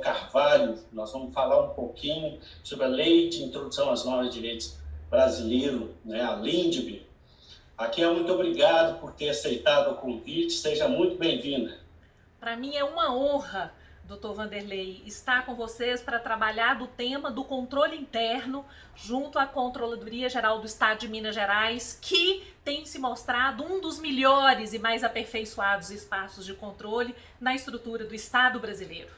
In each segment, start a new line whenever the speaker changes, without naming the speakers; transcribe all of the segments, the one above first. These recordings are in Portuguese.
Carvalho, nós vamos falar um pouquinho sobre a Lei de Introdução às Normas de Direito Brasileiro, né, a LINDB. Raquel, muito obrigado por ter aceitado o convite, seja muito bem-vinda.
Para mim é uma honra, Dr. Vanderlei, estar com vocês para trabalhar do tema do controle interno junto à Controladoria Geral do Estado de Minas Gerais, que tem se mostrado um dos melhores e mais aperfeiçoados espaços de controle na estrutura do Estado brasileiro.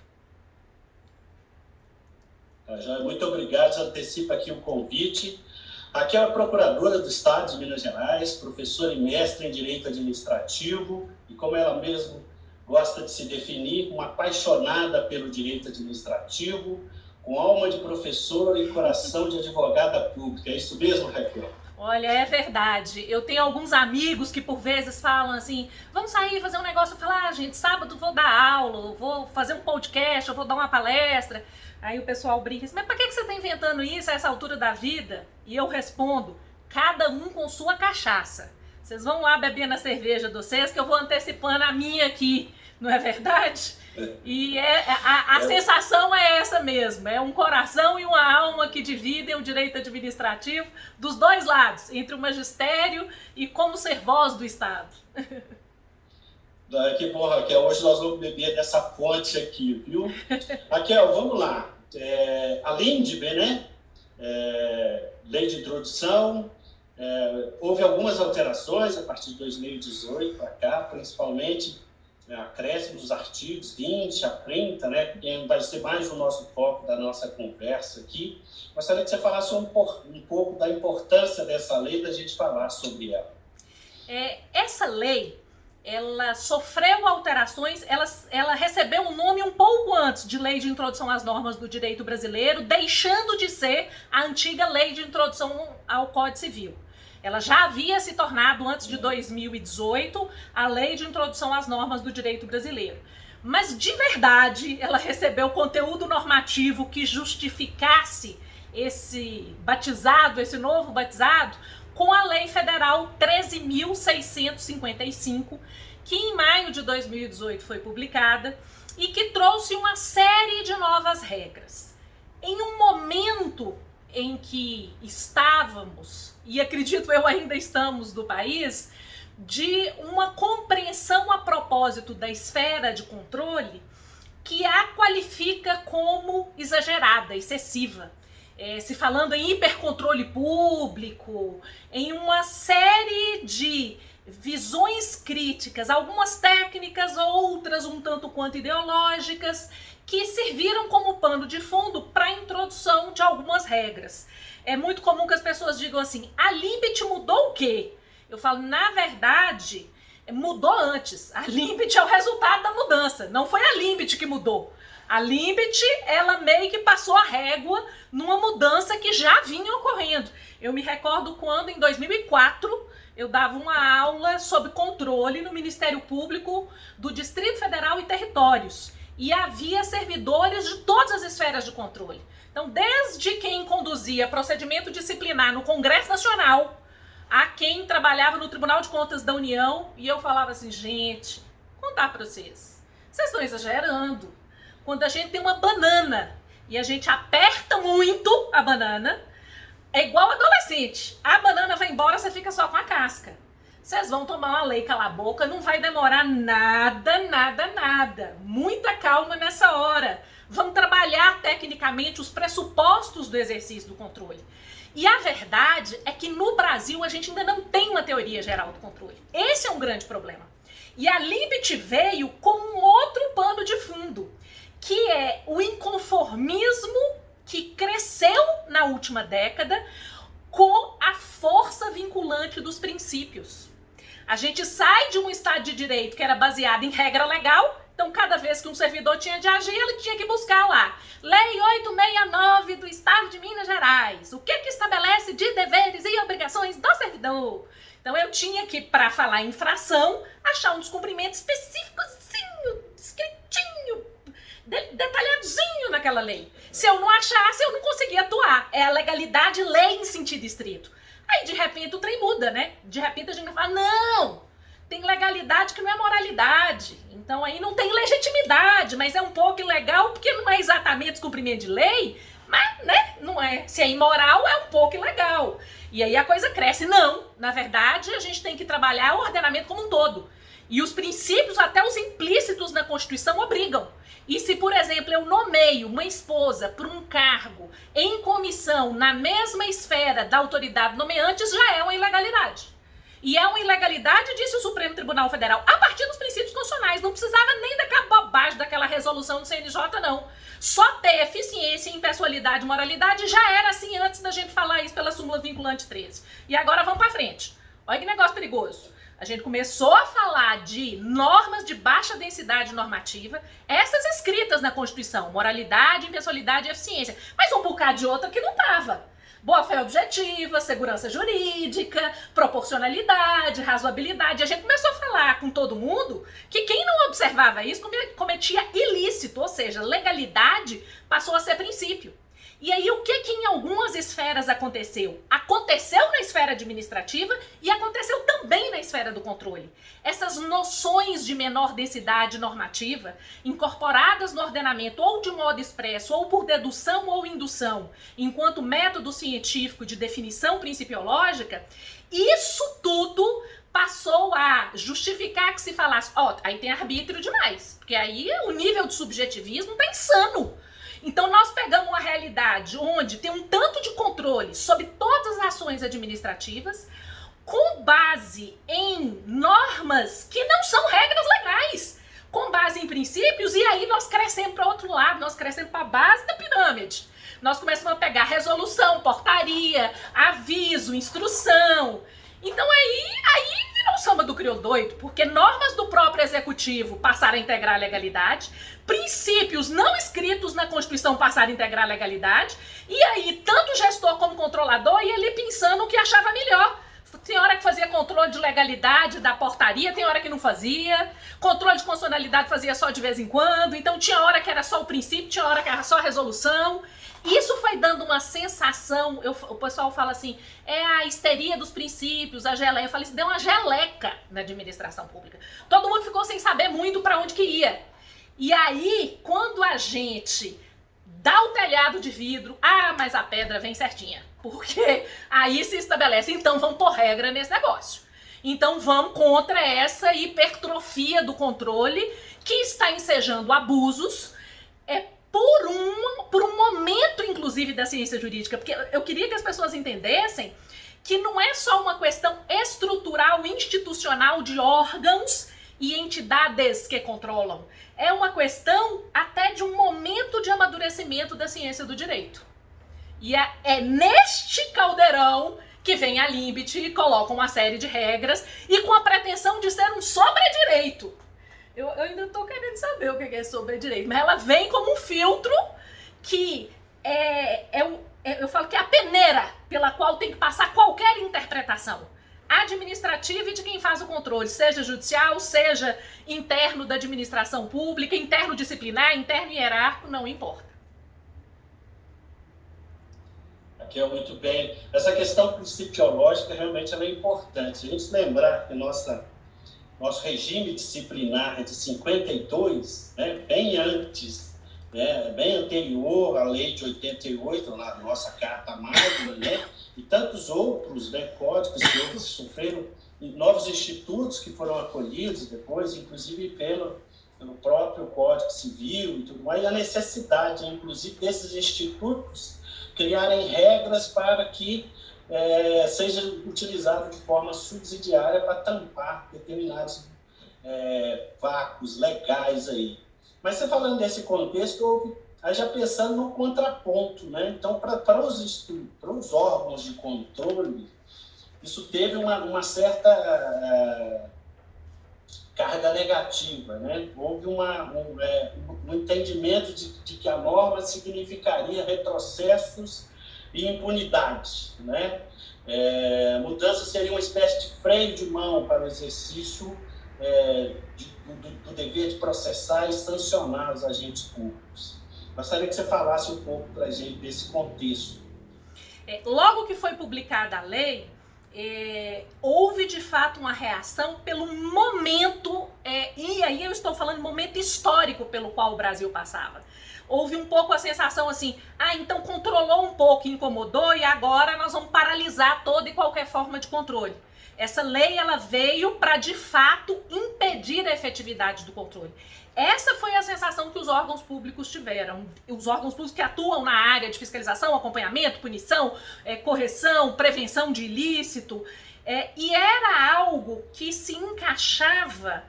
Muito obrigado, já antecipa aqui o convite. Raquel é procuradora do Estado de Minas Gerais, professora e mestre em Direito Administrativo e, como ela mesma gosta de se definir, uma apaixonada pelo direito administrativo, com alma de professora e coração de advogada pública. É isso mesmo, Raquel?
Olha, é verdade. Eu tenho alguns amigos que por vezes falam assim, vamos sair fazer um negócio. Eu falo, gente, sábado vou dar aula, vou fazer um podcast, eu vou dar uma palestra. Aí o pessoal brinca assim, mas pra que você tá inventando isso a essa altura da vida? E eu respondo, cada um com sua cachaça. Vocês vão lá beber na cerveja de vocês que eu vou antecipando a minha aqui, não é verdade? E a sensação é essa mesmo, é um coração e uma alma que dividem o direito administrativo dos dois lados, entre o magistério e como ser voz do Estado.
Que bom, Raquel, hoje nós vamos beber dessa fonte aqui, viu? Raquel, vamos lá. A LINDB, né? Lei de Introdução, houve algumas alterações a partir de 2018 para cá, principalmente acréscimo dos artigos 20 a 30, né, que vai ser mais o nosso foco da nossa conversa aqui. Gostaria que você falasse um pouco da importância dessa lei, da gente falar sobre ela.
Essa lei, ela sofreu alterações, ela recebeu um nome um pouco antes de Lei de Introdução às Normas do Direito Brasileiro, deixando de ser a antiga Lei de Introdução ao Código Civil. Ela já havia se tornado, antes de 2018, a Lei de Introdução às Normas do Direito Brasileiro. Mas, de verdade, ela recebeu conteúdo normativo que justificasse esse novo batizado, com a Lei Federal 13.655, que em maio de 2018 foi publicada e que trouxe uma série de novas regras. Em um momento em que estávamos, e acredito eu ainda estamos do país, de uma compreensão a propósito da esfera de controle que a qualifica como exagerada, excessiva. Se falando em hipercontrole público, em uma série de visões críticas, algumas técnicas, outras um tanto quanto ideológicas, que serviram como pano de fundo para a introdução de algumas regras. É muito comum que as pessoas digam assim, a LINDB mudou o quê? Eu falo, na verdade, mudou antes. A LINDB é o resultado da mudança, não foi a LINDB que mudou. A LINDB, ela meio que passou a régua numa mudança que já vinha ocorrendo. Eu me recordo quando, em 2004, eu dava uma aula sobre controle no Ministério Público do Distrito Federal e Territórios. E havia servidores de todas as esferas de controle. Então, desde quem conduzia procedimento disciplinar no Congresso Nacional, a quem trabalhava no Tribunal de Contas da União, e eu falava assim, gente, vou contar para vocês estão exagerando. Quando a gente tem uma banana e a gente aperta muito a banana, é igual adolescente. A banana vai embora, você fica só com a casca. Vocês vão tomar uma lei cala a boca, não vai demorar nada. Muita calma nessa hora. Vamos trabalhar tecnicamente os pressupostos do exercício do controle. E a verdade é que no Brasil a gente ainda não tem uma teoria geral do controle. Esse é um grande problema. E a LINDB veio com um outro pano de fundo, que é o inconformismo que cresceu na última década com a força vinculante dos princípios. A gente sai de um Estado de Direito que era baseado em regra legal, então cada vez que um servidor tinha de agir, ele tinha que buscar lá. Lei 869 do Estado de Minas Gerais. O que estabelece de deveres e obrigações do servidor? Então eu tinha que, para falar em infração, achar um descumprimento específicozinho, escritinho, detalhadinho naquela lei. Se eu não achasse, eu não conseguia atuar. É a legalidade lei em sentido estrito. Aí, de repente, o trem muda, né? De repente, a gente fala, não, tem legalidade que não é moralidade. Então aí não tem legitimidade, mas é um pouco ilegal porque não é exatamente descumprimento de lei, mas, né, não é. Se é imoral, é um pouco ilegal. E aí a coisa cresce. Não, na verdade, a gente tem que trabalhar o ordenamento como um todo. E os princípios, até os implícitos na Constituição, obrigam. E se, por exemplo, eu nomeio uma esposa para um cargo em comissão na mesma esfera da autoridade nomeante, já é uma ilegalidade. E é uma ilegalidade, disse o Supremo Tribunal Federal, a partir dos princípios constitucionais. Não precisava nem daquela bobagem daquela resolução do CNJ, não. Só ter eficiência, impessoalidade e moralidade já era assim antes da gente falar isso pela súmula vinculante 13. E agora vamos para frente. Olha que negócio perigoso. A gente começou a falar de normas de baixa densidade normativa, essas escritas na Constituição, moralidade, impessoalidade e eficiência, mas um bocado de outra que não estava. Boa-fé objetiva, segurança jurídica, proporcionalidade, razoabilidade. A gente começou a falar com todo mundo que quem não observava isso cometia ilícito, ou seja, legalidade passou a ser princípio. E aí o que em algumas esferas aconteceu? Aconteceu na esfera administrativa e aconteceu também na esfera do controle. Essas noções de menor densidade normativa, incorporadas no ordenamento ou de modo expresso, ou por dedução ou indução, enquanto método científico de definição principiológica, isso tudo passou a justificar que se falasse, aí tem arbítrio demais, porque aí o nível de subjetivismo tá insano. Então nós pegamos uma realidade onde tem um tanto de controle sobre todas as ações administrativas, com base em normas que não são regras legais, com base em princípios, e aí nós crescemos para outro lado, nós crescemos para a base da pirâmide. Nós começamos a pegar resolução, portaria, aviso, instrução. Então aí virou o samba do crioulo doido, porque normas do próprio executivo passaram a integrar a legalidade, princípios não escritos na Constituição passaram a integrar a legalidade, e aí tanto gestor como controlador ia ali pensando o que achava melhor. Tem hora que fazia controle de legalidade da portaria, tem hora que não fazia, controle de constitucionalidade fazia só de vez em quando, então tinha hora que era só o princípio, tinha hora que era só a resolução. Isso foi dando uma sensação, o pessoal fala assim, é a histeria dos princípios, a geleia. Eu falei, isso deu uma geleca na administração pública. Todo mundo ficou sem saber muito para onde que ia. E aí, quando a gente dá o telhado de vidro, mas a pedra vem certinha. Porque aí se estabelece, então vamos pôr regra nesse negócio. Então vamos contra essa hipertrofia do controle que está ensejando abusos, por um momento, inclusive, da ciência jurídica, porque eu queria que as pessoas entendessem que não é só uma questão estrutural, institucional de órgãos e entidades que controlam, é uma questão até de um momento de amadurecimento da ciência do direito. E é neste caldeirão que vem a Limbit e coloca uma série de regras e com a pretensão de ser um sobre-direito. Eu ainda estou querendo saber o que é sobre-direito, mas ela vem como um filtro que eu falo que é a peneira pela qual tem que passar qualquer interpretação administrativa e de quem faz o controle, seja judicial, seja interno da administração pública, interno disciplinar, interno hierárquico, não importa.
Aqui é muito bem. Essa questão principiológica realmente ela é importante. A gente lembrar que nosso regime disciplinar é de 52, né, bem antes, né, bem anterior à lei de 88, na nossa Carta Magna, né, e tantos outros, né, códigos que sofreram, novos institutos que foram acolhidos depois, inclusive pelo próprio Código Civil e tudo mais, e a necessidade, inclusive, desses institutos criarem regras para que seja utilizado de forma subsidiária para tampar determinados vácuos legais aí. Mas você falando desse contexto, aí já pensando no contraponto, né? Então, para os órgãos de controle, isso teve uma certa carga negativa, né? Houve um entendimento de que a norma significaria retrocessos e impunidade, né? Mudança seria uma espécie de freio de mão para o exercício do dever de processar e sancionar os agentes públicos. Gostaria que você falasse um pouco para a gente desse contexto.
Logo que foi publicada a lei, houve de fato uma reação pelo momento, e aí eu estou falando momento histórico pelo qual o Brasil passava. Houve um pouco a sensação assim, então controlou um pouco, incomodou, e agora nós vamos paralisar toda e qualquer forma de controle. Essa lei, ela veio para, de fato, impedir a efetividade do controle. Essa foi a sensação que os órgãos públicos tiveram. Os órgãos públicos que atuam na área de fiscalização, acompanhamento, punição, correção, prevenção de ilícito. E era algo que se encaixava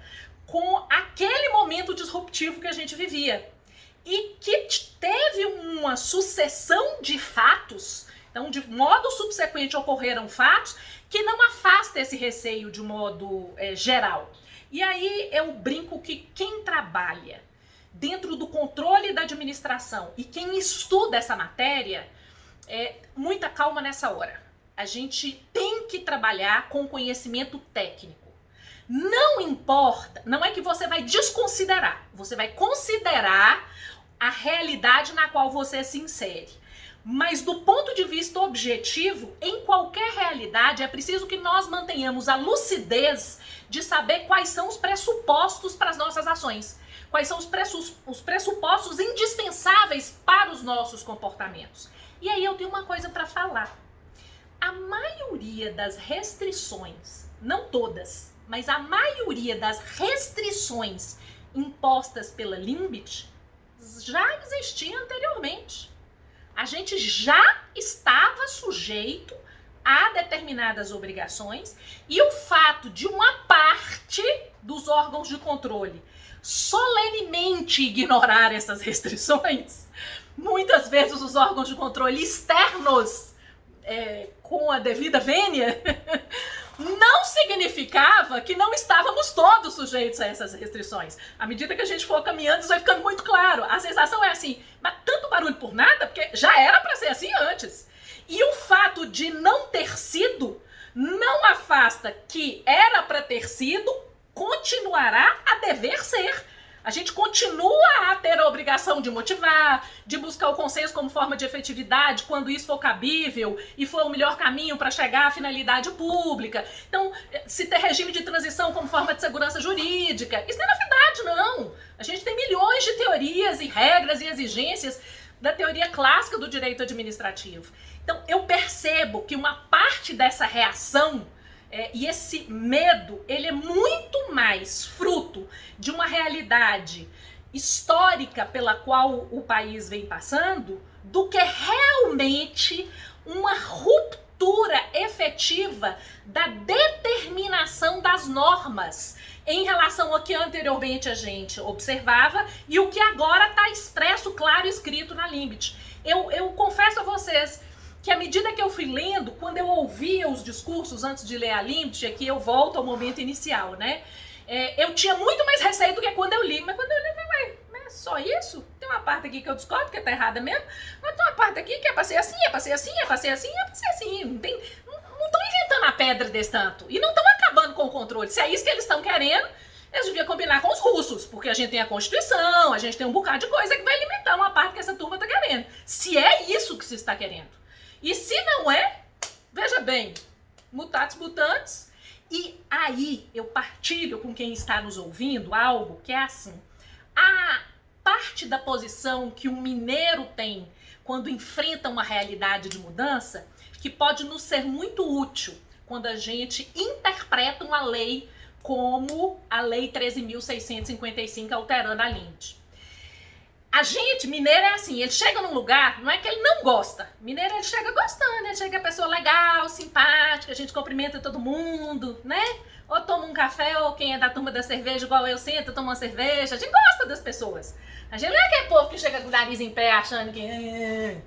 com aquele momento disruptivo que a gente vivia. E que teve uma sucessão de fatos. Então, de modo subsequente, ocorreram fatos que não afasta esse receio de modo geral. E aí eu brinco que quem trabalha dentro do controle da administração e quem estuda essa matéria, muita calma nessa hora. A gente tem que trabalhar com conhecimento técnico. Não importa, não é que você vai desconsiderar, você vai considerar a realidade na qual você se insere. Mas do ponto de vista objetivo, em qualquer realidade é preciso que nós mantenhamos a lucidez de saber quais são os pressupostos para as nossas ações, quais são os pressupostos indispensáveis para os nossos comportamentos. E aí eu tenho uma coisa para falar. A maioria das restrições, não todas, mas a maioria das restrições impostas pela Limbit já existia anteriormente. A gente já estava sujeito a determinadas obrigações e o fato de uma parte dos órgãos de controle solenemente ignorar essas restrições, muitas vezes os órgãos de controle externos, com a devida vênia, não significava que não estávamos todos sujeitos a essas restrições. À medida que a gente for caminhando, isso vai ficando muito claro. A sensação é assim, mas tanto barulho por nada, porque já era para ser assim antes. E o fato de não ter sido não afasta que era para ter sido, continuará a dever ser. A gente continua a ter a obrigação de motivar, de buscar o consenso como forma de efetividade, quando isso for cabível e for o melhor caminho para chegar à finalidade pública. Então, se ter regime de transição como forma de segurança jurídica, isso não é novidade, não. A gente tem milhões de teorias e regras e exigências da teoria clássica do direito administrativo. Então, eu percebo que uma parte dessa reação e esse medo, ele é muito mais fruto de uma realidade histórica pela qual o país vem passando do que realmente uma ruptura efetiva da determinação das normas em relação ao que anteriormente a gente observava e o que agora está expresso, claro, escrito na Limbit. Eu confesso a vocês que à medida que eu fui lendo, quando eu ouvia os discursos antes de ler a Limbit, aqui eu volto ao momento inicial, né? Eu tinha muito mais receio do que quando eu li, mas quando eu li, eu falei, mas é só isso? Tem uma parte aqui que eu discordo, que tá errada mesmo, mas tem uma parte aqui que é pra ser assim, é pra ser assim, é pra ser assim, é pra ser assim. Não estão inventando a pedra desse tanto, e não estão acabando com o controle. Se é isso que eles estão querendo, eles deviam combinar com os russos, porque a gente tem a Constituição, a gente tem um bocado de coisa que vai limitar uma parte que essa turma tá querendo. Se é isso que se está querendo. E se não é, veja bem, mutatis mutandis, e aí eu partilho com quem está nos ouvindo algo que é assim, a parte da posição que um mineiro tem quando enfrenta uma realidade de mudança, que pode nos ser muito útil quando a gente interpreta uma lei como a Lei 13.655 alterando a Limbit. A gente, mineiro é assim, ele chega num lugar, não é que ele não gosta. Mineiro, ele chega gostando, ele chega a pessoa legal, simpática, a gente cumprimenta todo mundo, né? Ou toma um café, ou quem é da turma da cerveja, igual eu, senta, toma uma cerveja. A gente gosta das pessoas. A gente não é aquele povo que chega com o nariz em pé achando que é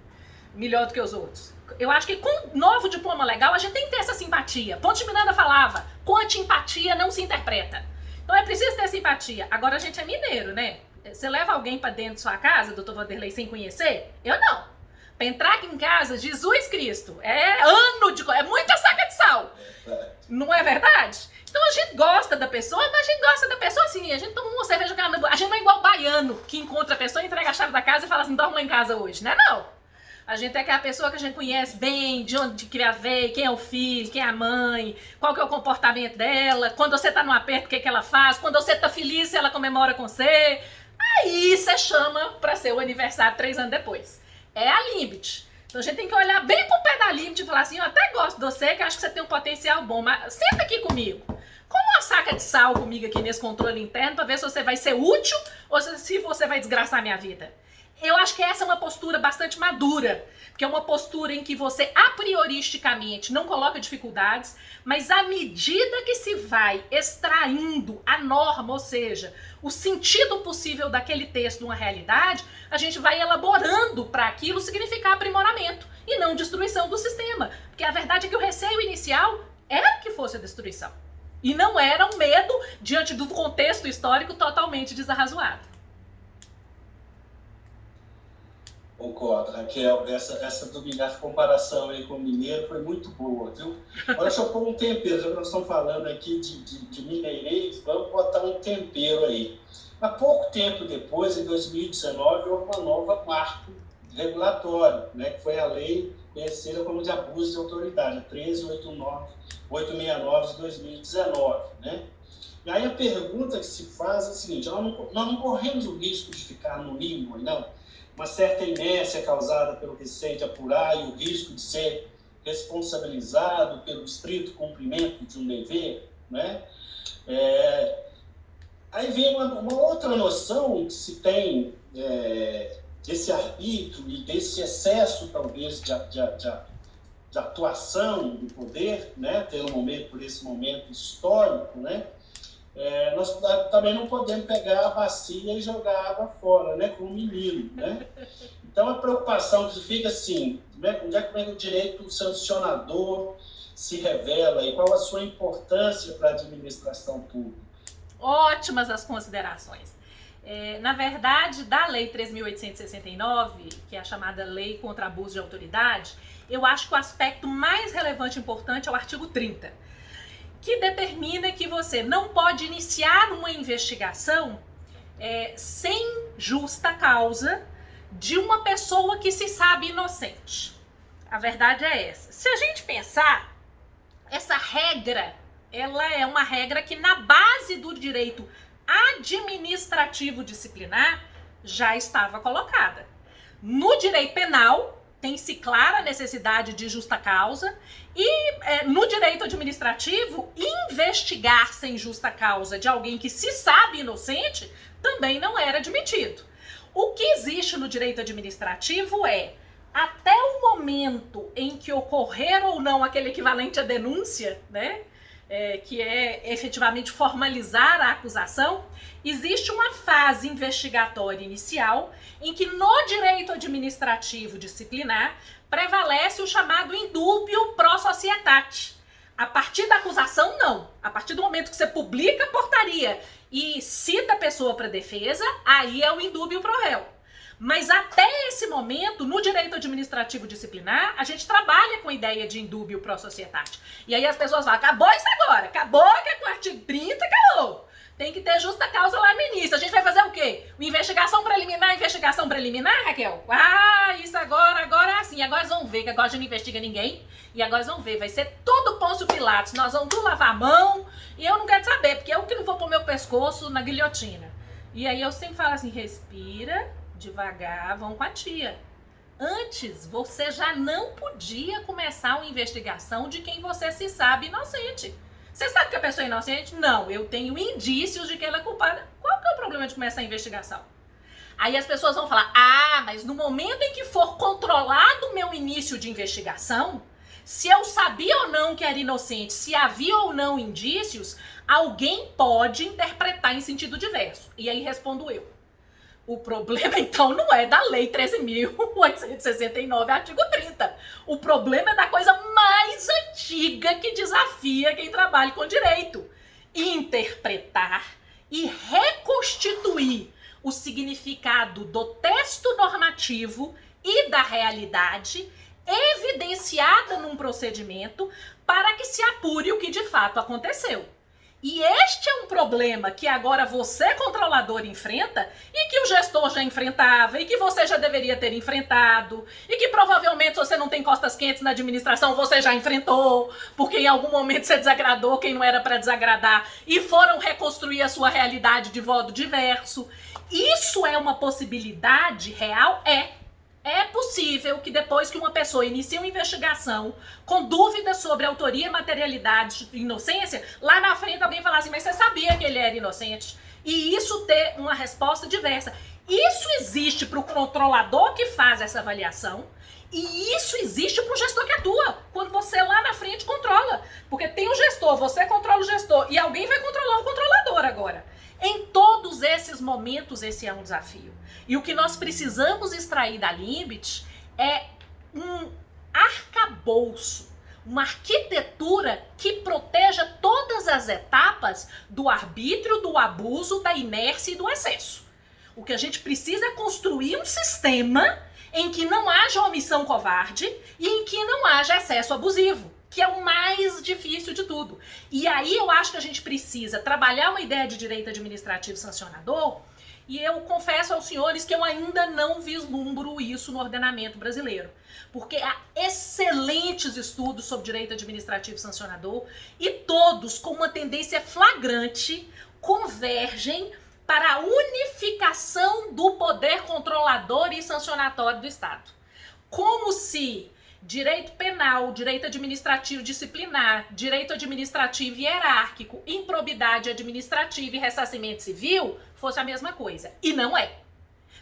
melhor do que os outros. Eu acho que com novo diploma legal, a gente tem que ter essa simpatia. Ponte Miranda falava, com antipatia não se interpreta. Então é preciso ter simpatia. Agora a gente é mineiro, né? Você leva alguém pra dentro de sua casa, doutor Vanderlei, sem conhecer? Eu não. Pra entrar aqui em casa, Jesus Cristo, é muita saca de sal. Não é verdade? Então a gente gosta da pessoa, mas a gente gosta da pessoa assim, a gente toma uma cerveja, a gente não é igual baiano, que encontra a pessoa, entrega a chave da casa e fala assim, dorme lá em casa hoje, né? Não. A gente é aquela pessoa que a gente conhece bem, de onde que ela veio, quem é o filho, quem é a mãe, qual que é o comportamento dela, quando você tá no aperto, o que ela faz, quando você tá feliz, se ela comemora com você. Aí você chama pra ser o aniversário 3 anos depois. É a limite. Então a gente tem que olhar bem pro pé da limite e falar assim, eu até gosto de você, que acho que você tem um potencial bom, mas senta aqui comigo. Como uma saca de sal comigo aqui nesse controle interno pra ver se você vai ser útil ou se você vai desgraçar a minha vida. Eu acho que essa é uma postura bastante madura, porque é uma postura em que você, a prioristicamente, não coloca dificuldades, mas à medida que se vai extraindo a norma, ou seja, o sentido possível daquele texto numa realidade, a gente vai elaborando para aquilo significar aprimoramento e não destruição do sistema. Porque a verdade é que o receio inicial era que fosse a destruição. E não era um medo diante do contexto histórico totalmente desarrazoado.
Concordo, Raquel. Essa comparação aí com o mineiro foi muito boa, viu? Agora, deixa eu pôr um tempero, já que nós estamos falando aqui de mineirês, vamos botar um tempero aí. Há pouco tempo depois, em 2019, houve uma nova marco regulatório, né, que foi a lei conhecida como de abuso de autoridade, 13.869 de 2019, né? E aí a pergunta que se faz é a seguinte, nós não corremos o risco de ficar no limbo, não? Uma certa inércia causada pelo receio de apurar e o risco de ser responsabilizado pelo estrito cumprimento de um dever, né? Aí vem uma outra noção que se tem desse arbítrio e desse excesso, talvez, de atuação do poder, né? Por esse momento histórico, né? Nós também não podemos pegar a bacia e jogar água fora, né, como menino, né? Então a preocupação que fica assim, né, onde é que o direito sancionador se revela e qual a sua importância para a administração pública?
Ótimas as considerações. Na verdade, da Lei 3.869, que é a chamada Lei contra Abuso de Autoridade, eu acho que o aspecto mais relevante e importante é o artigo 30, que determina que você não pode iniciar uma investigação sem justa causa de uma pessoa que se sabe inocente. A verdade é essa. Se a gente pensar, essa regra, ela é uma regra que na base do direito administrativo disciplinar já estava colocada. No direito penal, tem-se clara a necessidade de justa causa e no direito administrativo, investigar sem justa causa de alguém que se sabe inocente também não era admitido. O que existe no direito administrativo é, até o momento em que ocorrer ou não aquele equivalente à denúncia, né, que é efetivamente formalizar a acusação, existe uma fase investigatória inicial em que no direito administrativo disciplinar prevalece o chamado indúbio pro societate. A partir da acusação, não. A partir do momento que você publica a portaria e cita a pessoa para defesa, aí é o indúbio pro réu. Mas até esse momento, no direito administrativo disciplinar, a gente trabalha com a ideia de indúbio pro societate. E aí as pessoas falam, acabou isso agora, acabou que é com o artigo 30, acabou. Tem que ter justa causa lá no início. A gente vai fazer o quê? Investigação preliminar, Raquel? Ah, isso agora é assim. Agora eles vão ver que agora a gente não investiga ninguém. E agora eles vão ver, vai ser todo Pôncio Pilatos. Nós vamos tudo lavar a mão. E eu não quero saber, porque eu que não vou pôr meu pescoço na guilhotina. E aí eu sempre falo assim, respira devagar, vão com a tia. Antes, você já não podia começar uma investigação de quem você se sabe inocente. Você sabe que a pessoa é inocente? Não, eu tenho indícios de que ela é culpada. Qual que é o problema de começar a investigação? Aí as pessoas vão falar, mas no momento em que for controlado o meu início de investigação, se eu sabia ou não que era inocente, se havia ou não indícios, alguém pode interpretar em sentido diverso. E aí respondo eu. O problema, então, não é da Lei 13.869, artigo 30. O problema é da coisa mais antiga que desafia quem trabalha com direito. Interpretar e reconstituir o significado do texto normativo e da realidade evidenciada num procedimento para que se apure o que de fato aconteceu. E este é um problema que agora você, controlador, enfrenta e que o gestor já enfrentava e que você já deveria ter enfrentado e que provavelmente, se você não tem costas quentes na administração, você já enfrentou, porque em algum momento você desagradou quem não era para desagradar e foram reconstruir a sua realidade de modo diverso. Isso é uma possibilidade real? É possível que depois que uma pessoa inicia uma investigação com dúvidas sobre autoria, materialidade e inocência, lá na frente alguém falar assim, mas você sabia que ele era inocente? E isso ter uma resposta diversa. Isso existe para o controlador que faz essa avaliação e isso existe para o gestor que atua, quando você lá na frente controla. Porque tem o gestor, você controla o gestor e alguém vai controlar o controlador agora. Em todos esses momentos, esse é um desafio. E o que nós precisamos extrair da Limbit é um arcabouço, uma arquitetura que proteja todas as etapas do arbítrio, do abuso, da inércia e do excesso. O que a gente precisa é construir um sistema em que não haja omissão covarde e em que não haja excesso abusivo, que é o mais difícil de tudo. E aí eu acho que a gente precisa trabalhar uma ideia de direito administrativo sancionador, e eu confesso aos senhores que eu ainda não vislumbro isso no ordenamento brasileiro, porque há excelentes estudos sobre direito administrativo sancionador e todos, com uma tendência flagrante, convergem para a unificação do poder controlador e sancionatório do Estado. Como se direito penal, direito administrativo disciplinar, direito administrativo hierárquico, improbidade administrativa e ressarcimento civil fosse a mesma coisa. E não é.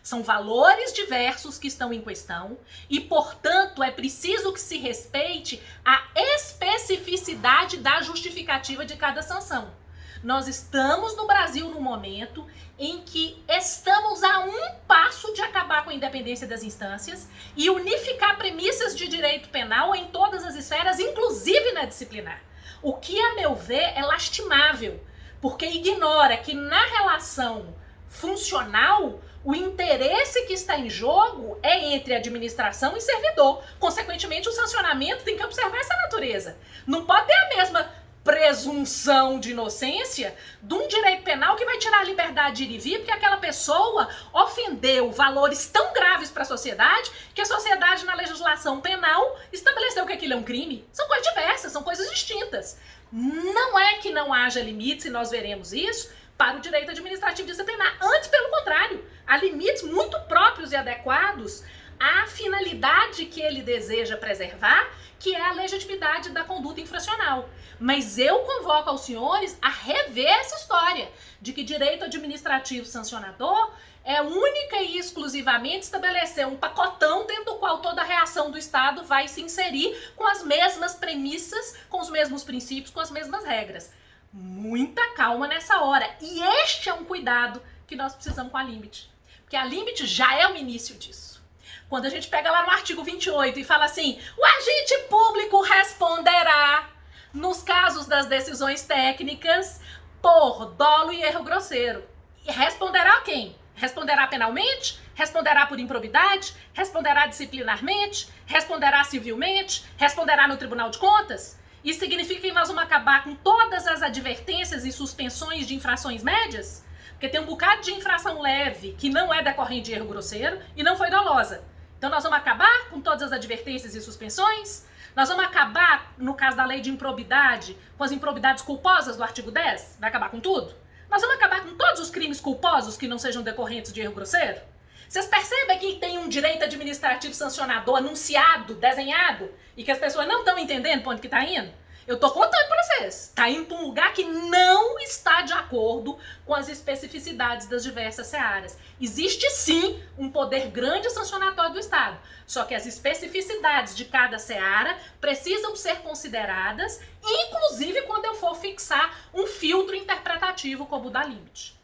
São valores diversos que estão em questão e, portanto, é preciso que se respeite a especificidade da justificativa de cada sanção. Nós estamos no Brasil no momento em que estamos a um passo de acabar com a independência das instâncias e unificar premissas de direito penal em todas as esferas, inclusive na disciplinar. O que, a meu ver, é lastimável, porque ignora que na relação funcional o interesse que está em jogo é entre administração e servidor. Consequentemente, o sancionamento tem que observar essa natureza. Não pode ter a mesma presunção de inocência de um direito penal que vai tirar a liberdade de ir e vir porque aquela pessoa ofendeu valores tão graves para a sociedade que a sociedade na legislação penal estabeleceu que aquilo é um crime. São coisas diversas, são coisas distintas. Não é que não haja limites, e nós veremos isso, para o direito administrativo disciplinar. Antes, pelo contrário, há limites muito próprios e adequados à finalidade que ele deseja preservar, que é a legitimidade da conduta infracional. Mas eu convoco aos senhores a rever essa história de que direito administrativo sancionador é única e exclusivamente estabelecer um pacotão dentro do qual toda a reação do Estado vai se inserir com as mesmas premissas, com os mesmos princípios, com as mesmas regras. Muita calma nessa hora. E este é um cuidado que nós precisamos com a Limbit. Porque a Limbit já é o início disso. Quando a gente pega lá no artigo 28 e fala assim, o agente público responderá nos casos das decisões técnicas por dolo e erro grosseiro. E responderá a quem? Responderá penalmente? Responderá por improbidade? Responderá disciplinarmente? Responderá civilmente? Responderá no Tribunal de Contas? Isso significa que nós vamos acabar com todas as advertências e suspensões de infrações médias? Porque tem um bocado de infração leve que não é decorrente de erro grosseiro e não foi dolosa. Então nós vamos acabar com todas as advertências e suspensões? Nós vamos acabar, no caso da lei de improbidade, com as improbidades culposas do artigo 10? Vai acabar com tudo? Nós vamos acabar com todos os crimes culposos que não sejam decorrentes de erro grosseiro? Vocês percebem que tem um direito administrativo sancionador anunciado, desenhado, e que as pessoas não estão entendendo para onde que está indo? Eu tô contando para vocês. Está indo para um lugar que não está de acordo com as especificidades das diversas searas. Existe sim um poder grande sancionatório do Estado. Só que as especificidades de cada seara precisam ser consideradas, inclusive quando eu for fixar um filtro interpretativo como o da Limbit.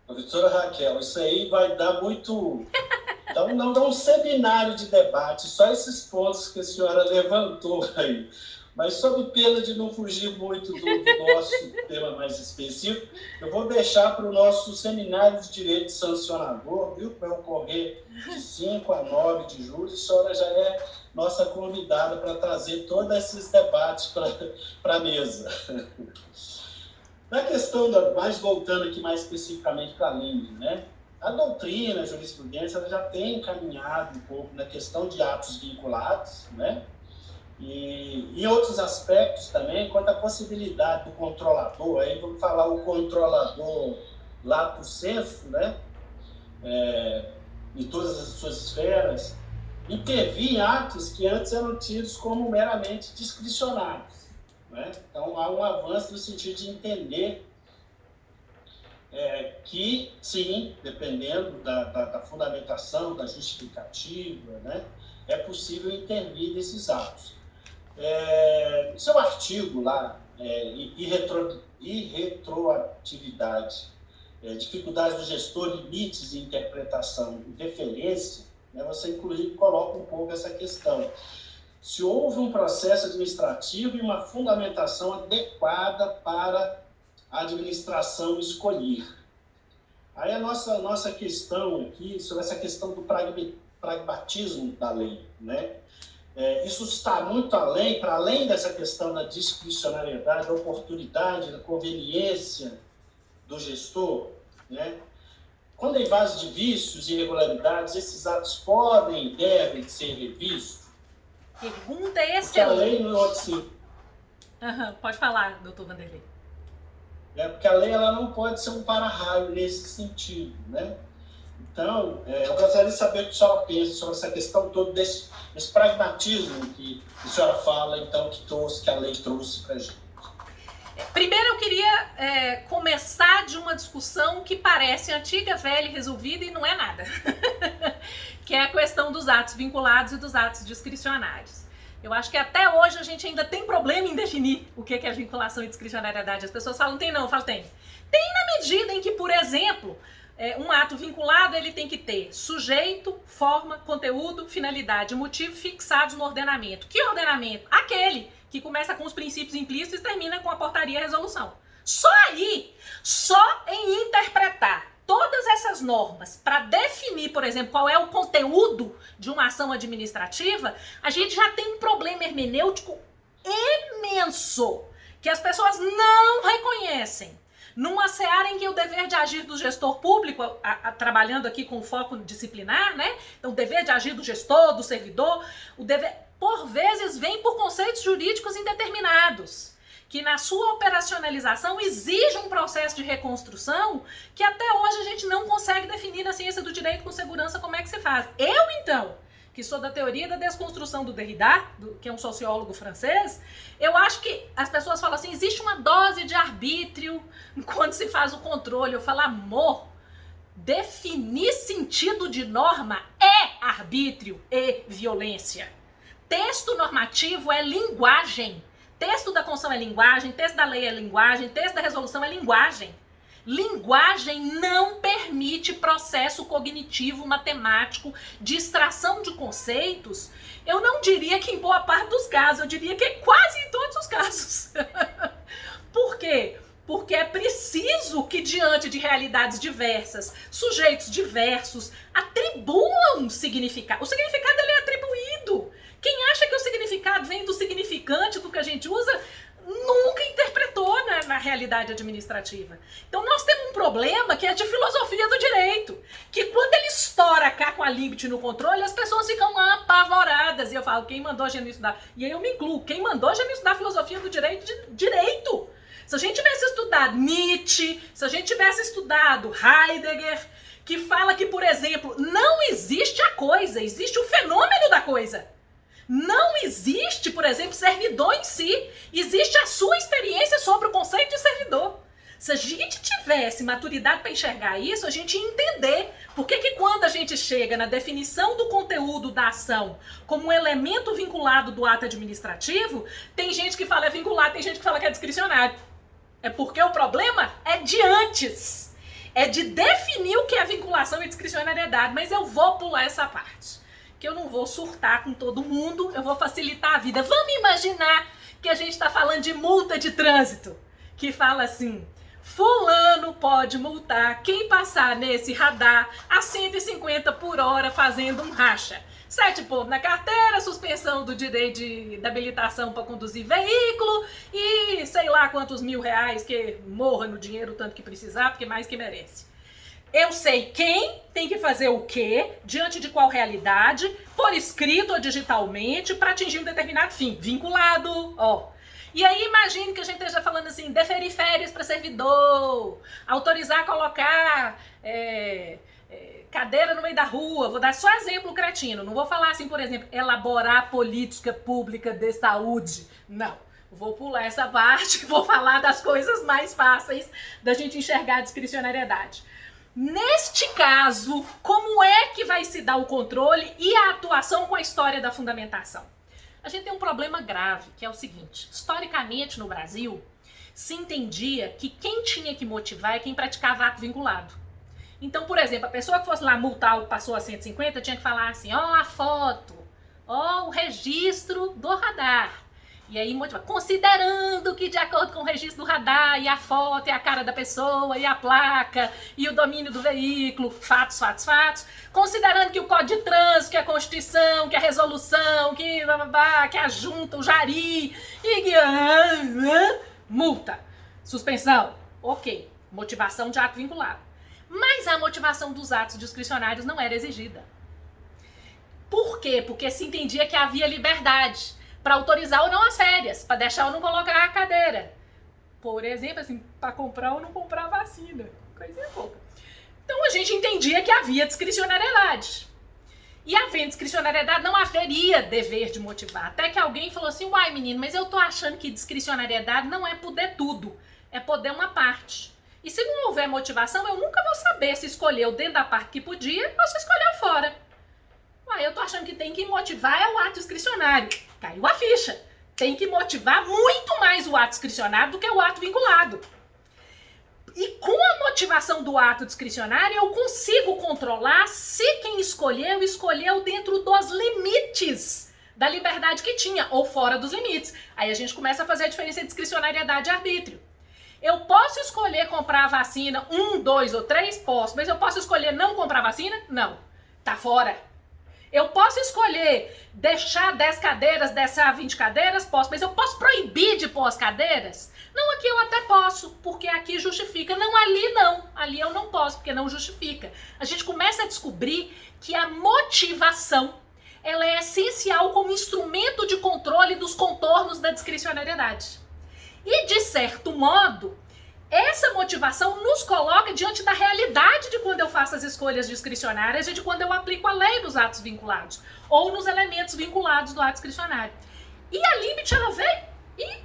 Doutora Raquel, isso aí vai dar muito... dá um seminário de debate, só esses pontos que a senhora levantou aí. Mas sob pena de não fugir muito do nosso tema mais específico, eu vou deixar para o nosso seminário de direito sancionador, viu? Vai ocorrer de 5 a 9 de julho. A senhora já é nossa convidada para trazer todos esses debates para a mesa. Na questão, mais voltando aqui mais especificamente para a Limbit, né? A doutrina, a jurisprudência, ela já tem encaminhado um pouco na questão de atos vinculados, né? E em outros aspectos também, quanto à possibilidade do controlador, aí vamos falar o controlador lato sensu, né? Em todas as suas esferas, intervir em atos que antes eram tidos como meramente discricionários, né? Então, há um avanço no sentido de entender que, sim, dependendo da fundamentação, da justificativa, né, é possível intervir nesses atos. Seu artigo lá, irretroatividade, dificuldades do gestor, limites de interpretação e deferência, né, você inclusive coloca um pouco essa questão. Se houve um processo administrativo e uma fundamentação adequada para a administração escolher. Aí a nossa questão aqui, sobre essa questão do pragmatismo da lei, né? Isso está muito além, para além dessa questão da discricionariedade, da oportunidade, da conveniência do gestor, né? Quando em base de vícios e irregularidades, esses atos podem e devem ser revistos?
Pergunta excelente.
Porque a lei não é assim.
Pode falar, doutor Vanderlei.
Porque a lei ela não pode ser um para-raio nesse sentido, né? Então, eu gostaria de saber o que a senhora pensa sobre essa questão toda desse pragmatismo que a senhora fala, então, que a lei trouxe para a gente.
Primeiro eu queria começar de uma discussão que parece antiga, velha e resolvida e não é nada. Que é a questão dos atos vinculados e dos atos discricionários. Eu acho que até hoje a gente ainda tem problema em definir o que é vinculação e discricionariedade. As pessoas falam, tem não, eu falo, tem. Tem na medida em que, por exemplo, um ato vinculado ele tem que ter sujeito, forma, conteúdo, finalidade e motivo fixados no ordenamento. Que ordenamento? Aquele que começa com os princípios implícitos e termina com a portaria e a resolução. Só aí, só em interpretar todas essas normas para definir, por exemplo, qual é o conteúdo de uma ação administrativa, a gente já tem um problema hermenêutico imenso, que as pessoas não reconhecem. Numa seara em que o dever de agir do gestor público, trabalhando aqui com foco disciplinar, né? Então, o dever de agir do gestor, do servidor, o dever, por vezes, vem por conceitos jurídicos indeterminados, que na sua operacionalização exige um processo de reconstrução que até hoje a gente não consegue definir na ciência do direito com segurança como é que se faz. Eu, então, que sou da teoria da desconstrução do Derrida, que é um sociólogo francês, eu acho que as pessoas falam assim, existe uma dose de arbítrio quando se faz o controle. Eu falo, amor, definir sentido de norma é arbítrio e violência. Texto normativo é linguagem. Texto da Constituição é linguagem, texto da lei é linguagem, texto da resolução é linguagem. Linguagem não permite processo cognitivo, matemático, de extração de conceitos. Eu não diria que em boa parte dos casos, eu diria que quase em todos os casos. Por quê? Porque é preciso que, diante de realidades diversas, sujeitos diversos, atribuam significado. O significado ele é atribuído. Quem acha que o significado vem do significante do que a gente usa, nunca interpretou na realidade administrativa. Então nós temos um problema que é de filosofia do direito, que quando ele estoura cá com a limite no controle, as pessoas ficam apavoradas. E eu falo, quem mandou a gente estudar? E aí eu me incluo, quem mandou a gente estudar filosofia do direito? Se a gente tivesse estudado Nietzsche, se a gente tivesse estudado Heidegger, que fala que, por exemplo, não existe a coisa, existe o fenômeno da coisa. Não existe, por exemplo, servidor em si. Existe a sua experiência sobre o conceito de servidor. Se a gente tivesse maturidade para enxergar isso, a gente ia entender por que quando a gente chega na definição do conteúdo da ação como um elemento vinculado do ato administrativo, tem gente que fala é vinculado, tem gente que fala que é discricionário. É porque o problema é de antes. É de definir o que é vinculação e discricionariedade, mas eu vou pular essa parte. Que eu não vou surtar com todo mundo, eu vou facilitar a vida. Vamos imaginar que a gente está falando de multa de trânsito, que fala assim, fulano pode multar quem passar nesse radar a 150 por hora fazendo um racha. 7 pontos na carteira, suspensão do direito da habilitação para conduzir veículo e sei lá quantos R$1.000 que morra no dinheiro tanto que precisar, porque mais que merece. Eu sei quem tem que fazer o quê, diante de qual realidade, por escrito ou digitalmente, para atingir um determinado fim. Vinculado, ó. E aí imagine que a gente esteja falando assim, deferir férias para servidor, autorizar colocar cadeira no meio da rua. Vou dar só exemplo cretino. Não vou falar assim, por exemplo, elaborar política pública de saúde. Não. Vou pular essa parte, vou falar das coisas mais fáceis da gente enxergar a discricionariedade. Neste caso, como é que vai se dar o controle e a atuação com a história da fundamentação? A gente tem um problema grave, que é o seguinte: historicamente no Brasil, se entendia que quem tinha que motivar é quem praticava ato vinculado. Então, por exemplo, a pessoa que fosse lá multar o que passou a 150 tinha que falar assim, ó, a foto, ó, o registro do radar. E aí motivar, considerando que de acordo com o registro do radar e a foto e a cara da pessoa e a placa e o domínio do veículo, fatos, considerando que o Código de Trânsito, que a Constituição, que a resolução, que a junta, o jari, e multa, suspensão, ok, motivação de ato vinculado. Mas a motivação dos atos discricionários não era exigida. Por quê? Porque se entendia que havia liberdade para autorizar ou não as férias, para deixar ou não colocar a cadeira. Por exemplo, assim, para comprar ou não comprar a vacina. Coisinha pouca. Então a gente entendia que havia discricionariedade. E havendo discricionariedade, não haveria dever de motivar. Até que alguém falou assim, uai menino, mas eu tô achando que discricionariedade não é poder tudo, é poder uma parte. E se não houver motivação, eu nunca vou saber se escolheu dentro da parte que podia ou se escolheu fora. Uai, eu tô achando que tem que motivar é o ato discricionário. Caiu a ficha. Tem que motivar muito mais o ato discricionário do que o ato vinculado. E com a motivação do ato discricionário, eu consigo controlar se quem escolheu dentro dos limites da liberdade que tinha, ou fora dos limites. Aí a gente começa a fazer a diferença entre discricionariedade e arbítrio. Eu posso escolher comprar a vacina 1, 2 ou 3? Posso. Mas eu posso escolher não comprar vacina? Não. Tá fora. Eu posso escolher deixar 10 cadeiras, deixar 20 cadeiras? Posso. Mas eu posso proibir de pôr as cadeiras? Não, aqui eu até posso, porque aqui justifica. Não, ali não. Ali eu não posso, porque não justifica. A gente começa a descobrir que a motivação, ela é essencial como instrumento de controle dos contornos da discricionariedade. E, de certo modo, essa motivação nos coloca diante da realidade de quando eu faço as escolhas discricionárias e de quando eu aplico a lei dos atos vinculados, ou nos elementos vinculados do ato discricionário. E a LIMIT, ela veio e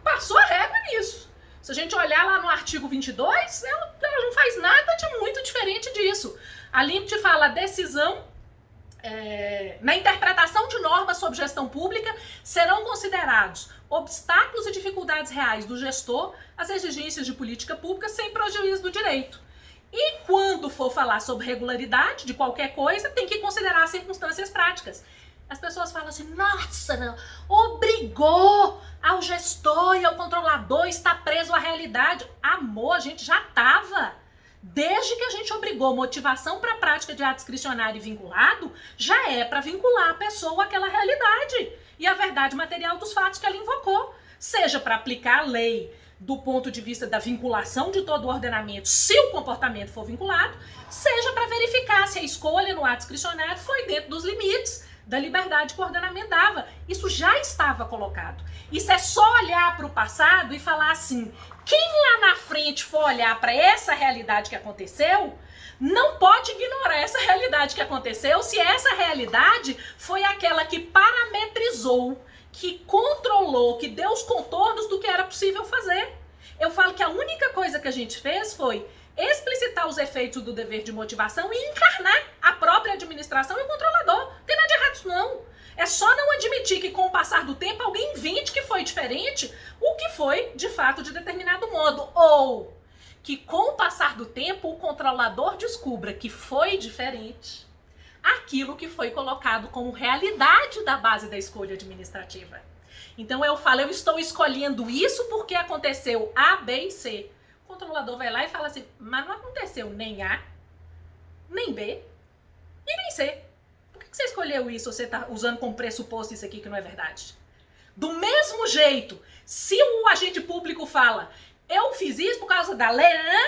passou a régua nisso. Se a gente olhar lá no artigo 22, ela não faz nada de muito diferente disso. A LIMIT fala a decisão... na interpretação de normas sobre gestão pública, serão considerados obstáculos e dificuldades reais do gestor às exigências de política pública sem prejuízo do direito. E quando for falar sobre regularidade de qualquer coisa, tem que considerar circunstâncias práticas. As pessoas falam assim, nossa, não, obrigou ao gestor e ao controlador estar preso à realidade. Amor, a gente já estava. Desde que a gente obrigou motivação para a prática de ato discricionário e vinculado, já é para vincular a pessoa àquela realidade e à verdade material dos fatos que ela invocou. Seja para aplicar a lei do ponto de vista da vinculação de todo o ordenamento, se o comportamento for vinculado, seja para verificar se a escolha no ato discricionário foi dentro dos limites da liberdade que o ordenamento dava. Isso já estava colocado. Isso é só olhar para o passado e falar assim... Quem lá na frente for olhar para essa realidade que aconteceu, não pode ignorar essa realidade que aconteceu se essa realidade foi aquela que parametrizou, que controlou, que deu os contornos do que era possível fazer. Eu falo que a única coisa que a gente fez foi explicitar os efeitos do dever de motivação e encarnar a própria administração e o controlador. Não tem nada de errado isso não. É só não admitir que com o passar do tempo alguém invente que foi diferente o que foi de fato de determinado modo. Ou que com o passar do tempo o controlador descubra que foi diferente aquilo que foi colocado como realidade da base da escolha administrativa. Então eu falo, eu estou escolhendo isso porque aconteceu A, B e C. O controlador vai lá e fala assim, mas não aconteceu nem A, nem B e nem C. Por que você escolheu isso? Você está usando como pressuposto isso aqui que não é verdade? Do mesmo jeito, se o agente público fala, eu fiz isso por causa da lei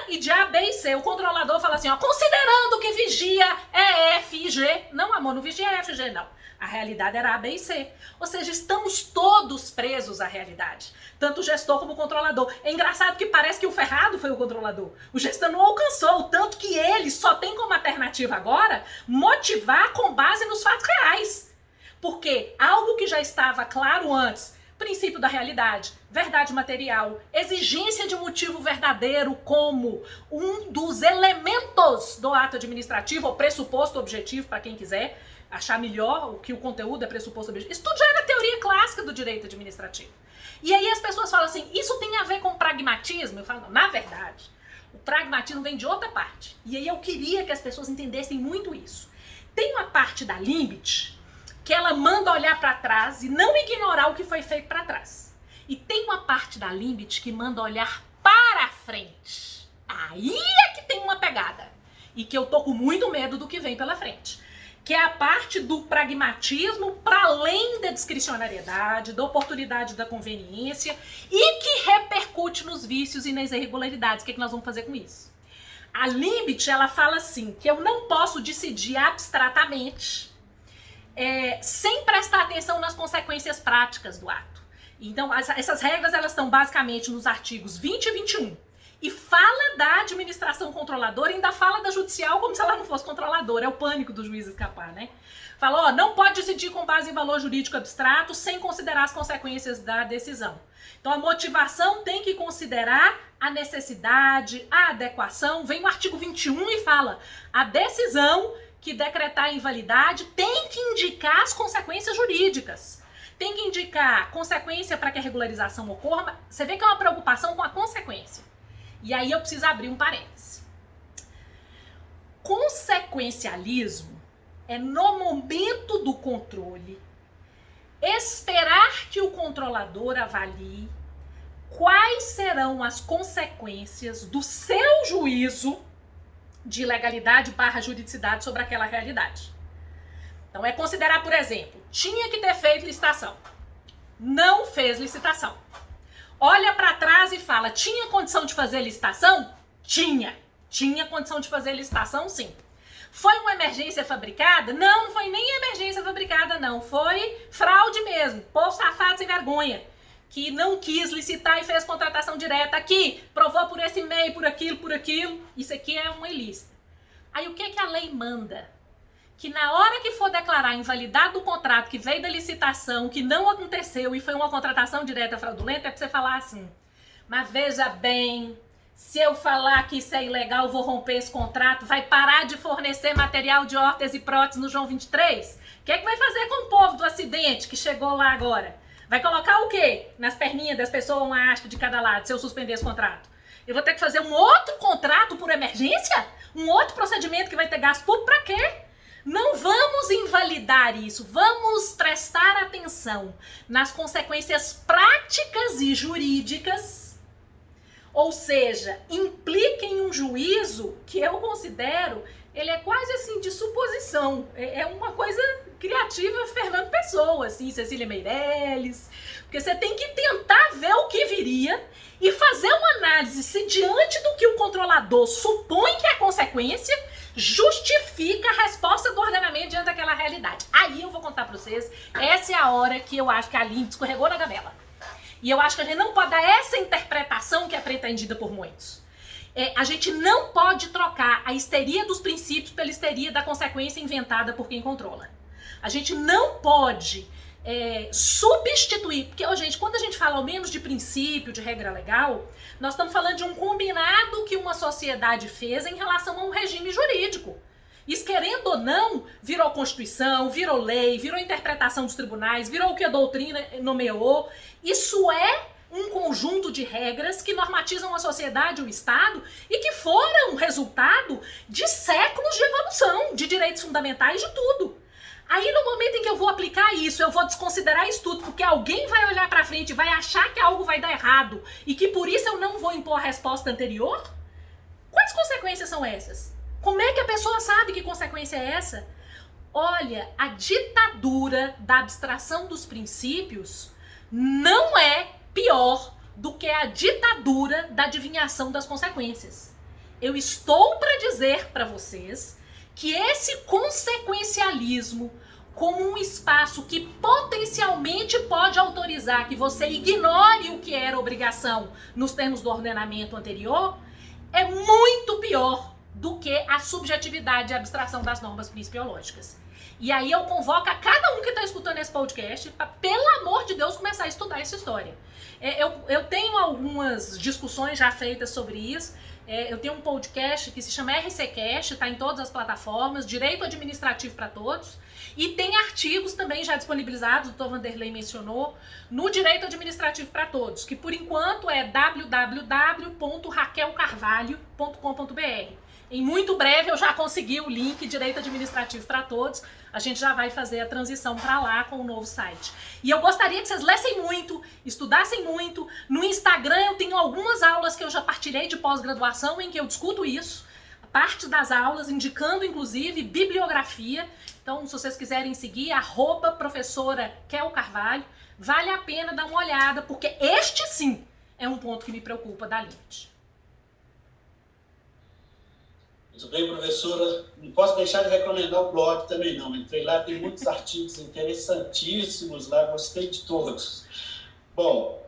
e de A, B e C. O controlador fala assim, ó, considerando que vigia é F e G. Não, amor, não vigia F e G, não. A realidade era A, B e C. Ou seja, estamos todos presos à realidade. Tanto o gestor como o controlador. É engraçado que parece que o ferrado foi o controlador. O gestor não alcançou, tanto que ele só tem como alternativa agora motivar com base nos fatos reais. Porque algo que já estava claro antes, princípio da realidade, verdade material, exigência de motivo verdadeiro como um dos elementos do ato administrativo, ou pressuposto objetivo, para quem quiser achar melhor o que o conteúdo é pressuposto objetivo. Isso tudo já era teoria clássica do direito administrativo. E aí as pessoas falam assim, isso tem a ver com pragmatismo? Eu falo, não, na verdade, o pragmatismo vem de outra parte. E aí eu queria que as pessoas entendessem muito isso. Tem uma parte da Limbit que ela manda olhar para trás e não ignorar o que foi feito para trás. E tem uma parte da Limbit que manda olhar para frente. Aí é que tem uma pegada. E que eu tô com muito medo do que vem pela frente. Que é a parte do pragmatismo para além da discricionariedade, da oportunidade da conveniência e que repercute nos vícios e nas irregularidades. O que nós vamos fazer com isso? A Limbit, ela fala assim, que eu não posso decidir abstratamente sem prestar atenção nas consequências práticas do ato. Então, essas regras elas estão basicamente nos artigos 20 e 21. E fala da administração controladora, ainda fala da judicial como se ela não fosse controladora. É o pânico do juiz escapar, né? Fala, ó, não pode decidir com base em valor jurídico abstrato sem considerar as consequências da decisão. Então, a motivação tem que considerar a necessidade, a adequação. Vem o artigo 21 e fala, a decisão que decretar a invalidade tem que indicar as consequências jurídicas. Tem que indicar consequência para que a regularização ocorra. Você vê que é uma preocupação com a consequência. E aí eu preciso abrir um parêntese. Consequencialismo é no momento do controle esperar que o controlador avalie quais serão as consequências do seu juízo de legalidade / juridicidade sobre aquela realidade. Então é considerar, por exemplo, tinha que ter feito licitação. Não fez licitação. Olha para trás e fala, tinha condição de fazer licitação? Tinha. Tinha condição de fazer licitação, sim. Foi uma emergência fabricada? Não, não foi nem emergência fabricada, não. Foi fraude mesmo. Povo safado sem vergonha. Que não quis licitar e fez contratação direta aqui. Provou por esse meio, por aquilo. Isso aqui é uma ilícita. Aí o que a lei manda? Que na hora que for declarar a invalidade do contrato que veio da licitação, que não aconteceu e foi uma contratação direta fraudulenta, é pra você falar assim, mas veja bem, se eu falar que isso é ilegal, vou romper esse contrato, vai parar de fornecer material de órtese e prótese no João 23? O que vai fazer com o povo do acidente que chegou lá agora? Vai colocar o quê? Nas perninhas das pessoas, uma haste de cada lado, se eu suspender esse contrato? Eu vou ter que fazer um outro contrato por emergência? Um outro procedimento que vai ter gasto público pra quê? Não vamos invalidar isso, vamos prestar atenção nas consequências práticas e jurídicas, ou seja, implica em um juízo que eu considero, ele é quase assim de suposição, é uma coisa criativa Fernando Pessoa, assim, Cecília Meirelles, porque você tem que tentar ver o que viria e fazer uma análise se diante do que o controlador supõe que é a consequência, justifica a resposta do ordenamento diante daquela realidade. Aí eu vou contar pra vocês, essa é a hora que eu acho que a Limbit escorregou na gamela. E eu acho que a gente não pode dar essa interpretação que é pretendida por muitos. A gente não pode trocar a histeria dos princípios pela histeria da consequência inventada por quem controla. A gente não pode substituir, porque, gente, quando a gente fala ao menos de princípio, de regra legal, nós estamos falando de um combinado que uma sociedade fez em relação a um regime jurídico. Isso, querendo ou não, virou Constituição, virou lei, virou interpretação dos tribunais, virou o que a doutrina nomeou. Isso é um conjunto de regras que normatizam a sociedade e o Estado e que foram resultado de séculos de evolução, de direitos fundamentais, de tudo. Aí no momento em que eu vou aplicar isso, eu vou desconsiderar isso tudo, porque alguém vai olhar pra frente e vai achar que algo vai dar errado e que por isso eu não vou impor a resposta anterior? Quais consequências são essas? Como é que a pessoa sabe que consequência é essa? Olha, a ditadura da abstração dos princípios não é pior do que a ditadura da adivinhação das consequências. Eu estou para dizer para vocês que esse consequencialismo, como um espaço que potencialmente pode autorizar que você ignore o que era obrigação nos termos do ordenamento anterior, é muito pior do que a subjetividade e a abstração das normas principiológicas. E aí eu convoco a cada um que está escutando esse podcast para, pelo amor de Deus, começar a estudar essa história. Eu tenho algumas discussões já feitas sobre isso. Eu tenho um podcast que se chama RCcast, está em todas as plataformas, Direito Administrativo para Todos. E tem artigos também já disponibilizados, o Dr. Vanderlei mencionou, no Direito Administrativo para Todos, que por enquanto é www.raquelcarvalho.com.br. Em muito breve eu já consegui o link Direito Administrativo para Todos. A gente já vai fazer a transição para lá com o novo site. E eu gostaria que vocês lessem muito, estudassem muito. No Instagram eu tenho algumas aulas que eu já partilhei de pós-graduação em que eu discuto isso. Parte das aulas, indicando inclusive bibliografia. Então, se vocês quiserem seguir, @professora Kel Carvalho, vale a pena dar uma olhada, porque este sim é um ponto que me preocupa da LINT.
Muito bem, professora. Não posso deixar de recomendar o blog também, não. Entrei lá, tem muitos artigos interessantíssimos lá, gostei de todos. Bom,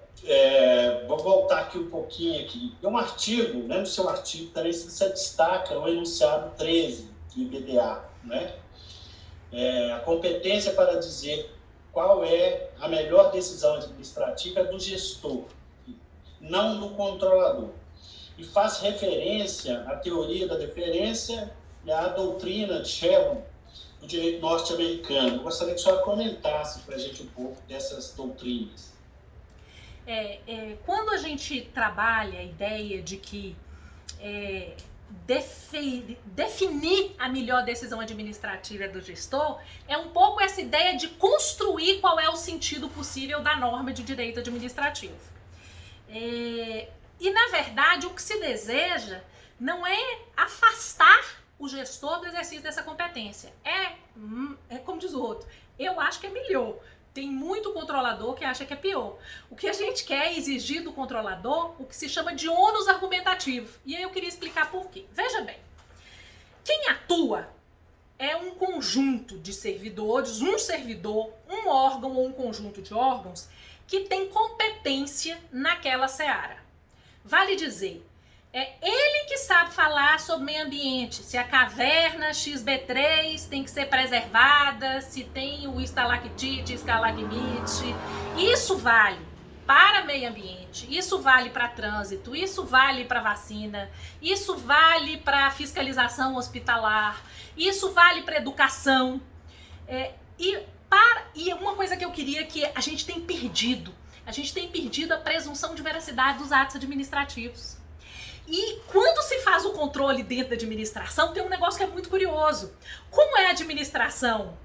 vou voltar aqui um pouquinho aqui. Tem um artigo, né, no seu artigo também você destaca o enunciado 13 do IBDA, né? A competência para dizer qual é a melhor decisão administrativa é do gestor, não do controlador. E faz referência à teoria da deferência e à doutrina de Chevron do direito norte-americano. Eu gostaria que a senhora comentasse para a gente um pouco dessas doutrinas.
Quando a gente trabalha a ideia de que definir a melhor decisão administrativa do gestor, é um pouco essa ideia de construir qual é o sentido possível da norma de direito administrativo. E, na verdade, o que se deseja não é afastar o gestor do exercício dessa competência. Como diz o outro, eu acho que é melhor. Tem muito controlador que acha que é pior. O que a gente quer é exigir do controlador o que se chama de ônus argumentativo. E aí eu queria explicar por quê. Veja bem, quem atua é um conjunto de servidores, um servidor, um órgão ou um conjunto de órgãos que tem competência naquela seara. Vale dizer, é ele que sabe falar sobre meio ambiente, se a caverna XB3 tem que ser preservada, se tem o estalactite, estalagmite. Isso vale para meio ambiente, isso vale para trânsito, isso vale para vacina, isso vale para fiscalização hospitalar, isso vale para educação. E uma coisa que eu queria que a gente tem perdido a presunção de veracidade dos atos administrativos. E quando se faz o controle dentro da administração, tem um negócio que é muito curioso. Como é a administração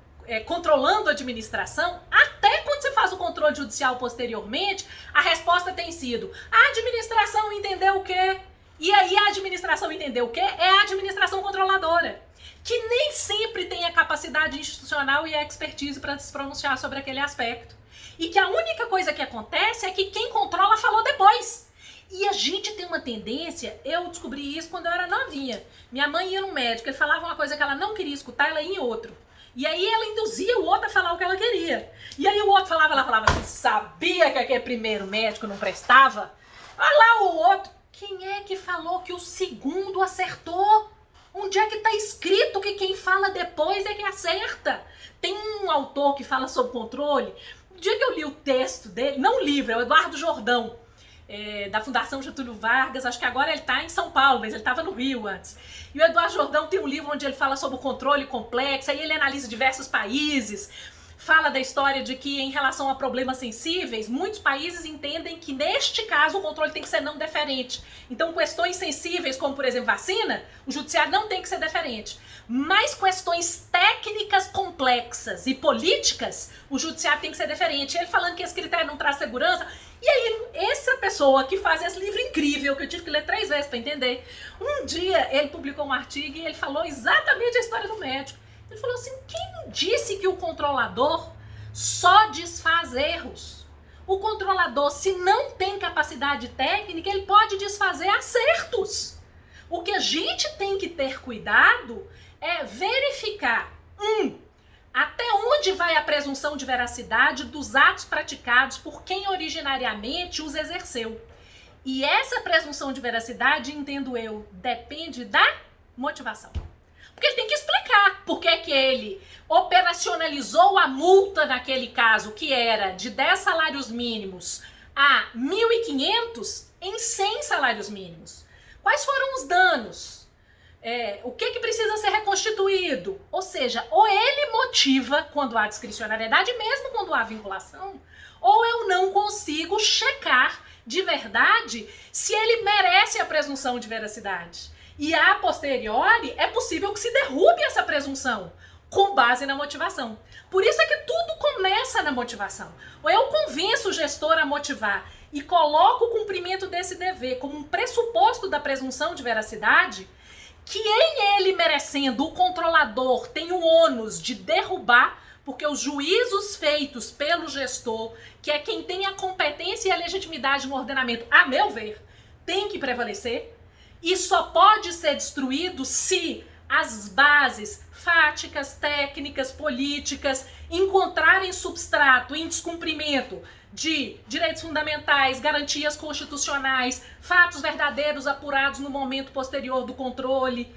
controlando a administração, até quando você faz o controle judicial posteriormente, a resposta tem sido: a administração entendeu o quê? E aí a administração entendeu o quê? É a administração controladora, que nem sempre tem a capacidade institucional e a expertise para se pronunciar sobre aquele aspecto. E que a única coisa que acontece é que quem controla falou depois. E a gente tem uma tendência, eu descobri isso quando eu era novinha. Minha mãe ia no médico, ele falava uma coisa que ela não queria escutar, ela ia em outro. E aí ela induzia o outro a falar o que ela queria. E aí o outro falava, ela falava assim, sabia que aquele primeiro médico não prestava? Olha lá o outro. Quem é que falou que o segundo acertou? Onde é que está escrito que quem fala depois é que acerta? Tem um autor que fala sobre controle. O dia que eu li o texto dele, não o livro, é o Eduardo Jordão, da Fundação Getúlio Vargas, acho que agora ele está em São Paulo, mas ele estava no Rio antes. E o Eduardo Jordão tem um livro onde ele fala sobre o controle complexo, aí ele analisa diversos países, fala da história de que em relação a problemas sensíveis, muitos países entendem que neste caso o controle tem que ser não deferente. Então questões sensíveis, como por exemplo vacina, o judiciário não tem que ser deferente. Mas questões técnicas complexas e políticas, o judiciário tem que ser deferente. Ele falando que esse critério não traz segurança. E aí, essa pessoa que faz esse livro incrível, que eu tive que ler 3 vezes para entender, um dia ele publicou um artigo e ele falou exatamente a história do médico. Ele falou assim, quem disse que o controlador só desfaz erros? O controlador, se não tem capacidade técnica, ele pode desfazer acertos. O que a gente tem que ter cuidado é verificar, até onde vai a presunção de veracidade dos atos praticados por quem originariamente os exerceu. E essa presunção de veracidade, entendo eu, depende da motivação. Porque ele tem que explicar por que que ele operacionalizou a multa naquele caso, que era de 10 salários mínimos a 1.500 em 100 salários mínimos. Quais foram os danos? O que precisa ser reconstituído? Ou seja, ou ele motiva quando há discricionariedade, mesmo quando há vinculação, ou eu não consigo checar de verdade se ele merece a presunção de veracidade. E a posteriori é possível que se derrube essa presunção com base na motivação. Por isso é que tudo começa na motivação. Ou eu convenço o gestor a motivar e coloco o cumprimento desse dever como um pressuposto da presunção de veracidade, que em ele merecendo o controlador tem o ônus de derrubar, porque os juízos feitos pelo gestor, que é quem tem a competência e a legitimidade no ordenamento, a meu ver, tem que prevalecer, e só pode ser destruído se as bases fáticas, técnicas, políticas encontrarem substrato em descumprimento de direitos fundamentais, garantias constitucionais, fatos verdadeiros apurados no momento posterior do controle.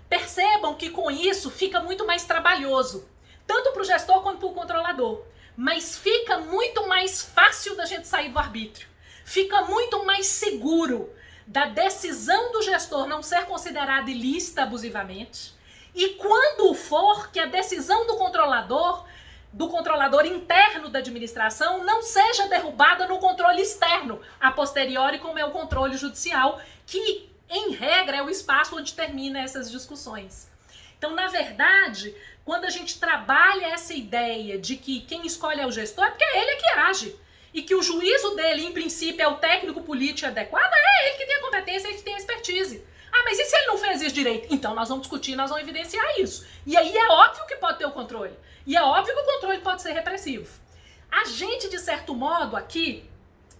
Percebam que com isso fica muito mais trabalhoso, tanto para o gestor quanto para o controlador. Mas fica muito mais fácil da gente sair do arbítrio. Fica muito mais seguro da decisão do gestor não ser considerada ilícita abusivamente. E quando for, que a decisão do controlador interno da administração não seja derrubada no controle externo, a posteriori, como é o controle judicial, que, em regra, é o espaço onde termina essas discussões. Então, na verdade, quando a gente trabalha essa ideia de que quem escolhe é o gestor, é porque é ele que age. E que o juízo dele, em princípio, é o técnico político adequado, é ele que tem a competência, ele que tem a expertise. Ah, mas e se ele não fez isso direito? Então nós vamos discutir, nós vamos evidenciar isso. E aí é óbvio que pode ter o controle. E é óbvio que o controle pode ser repressivo. A gente, de certo modo, aqui,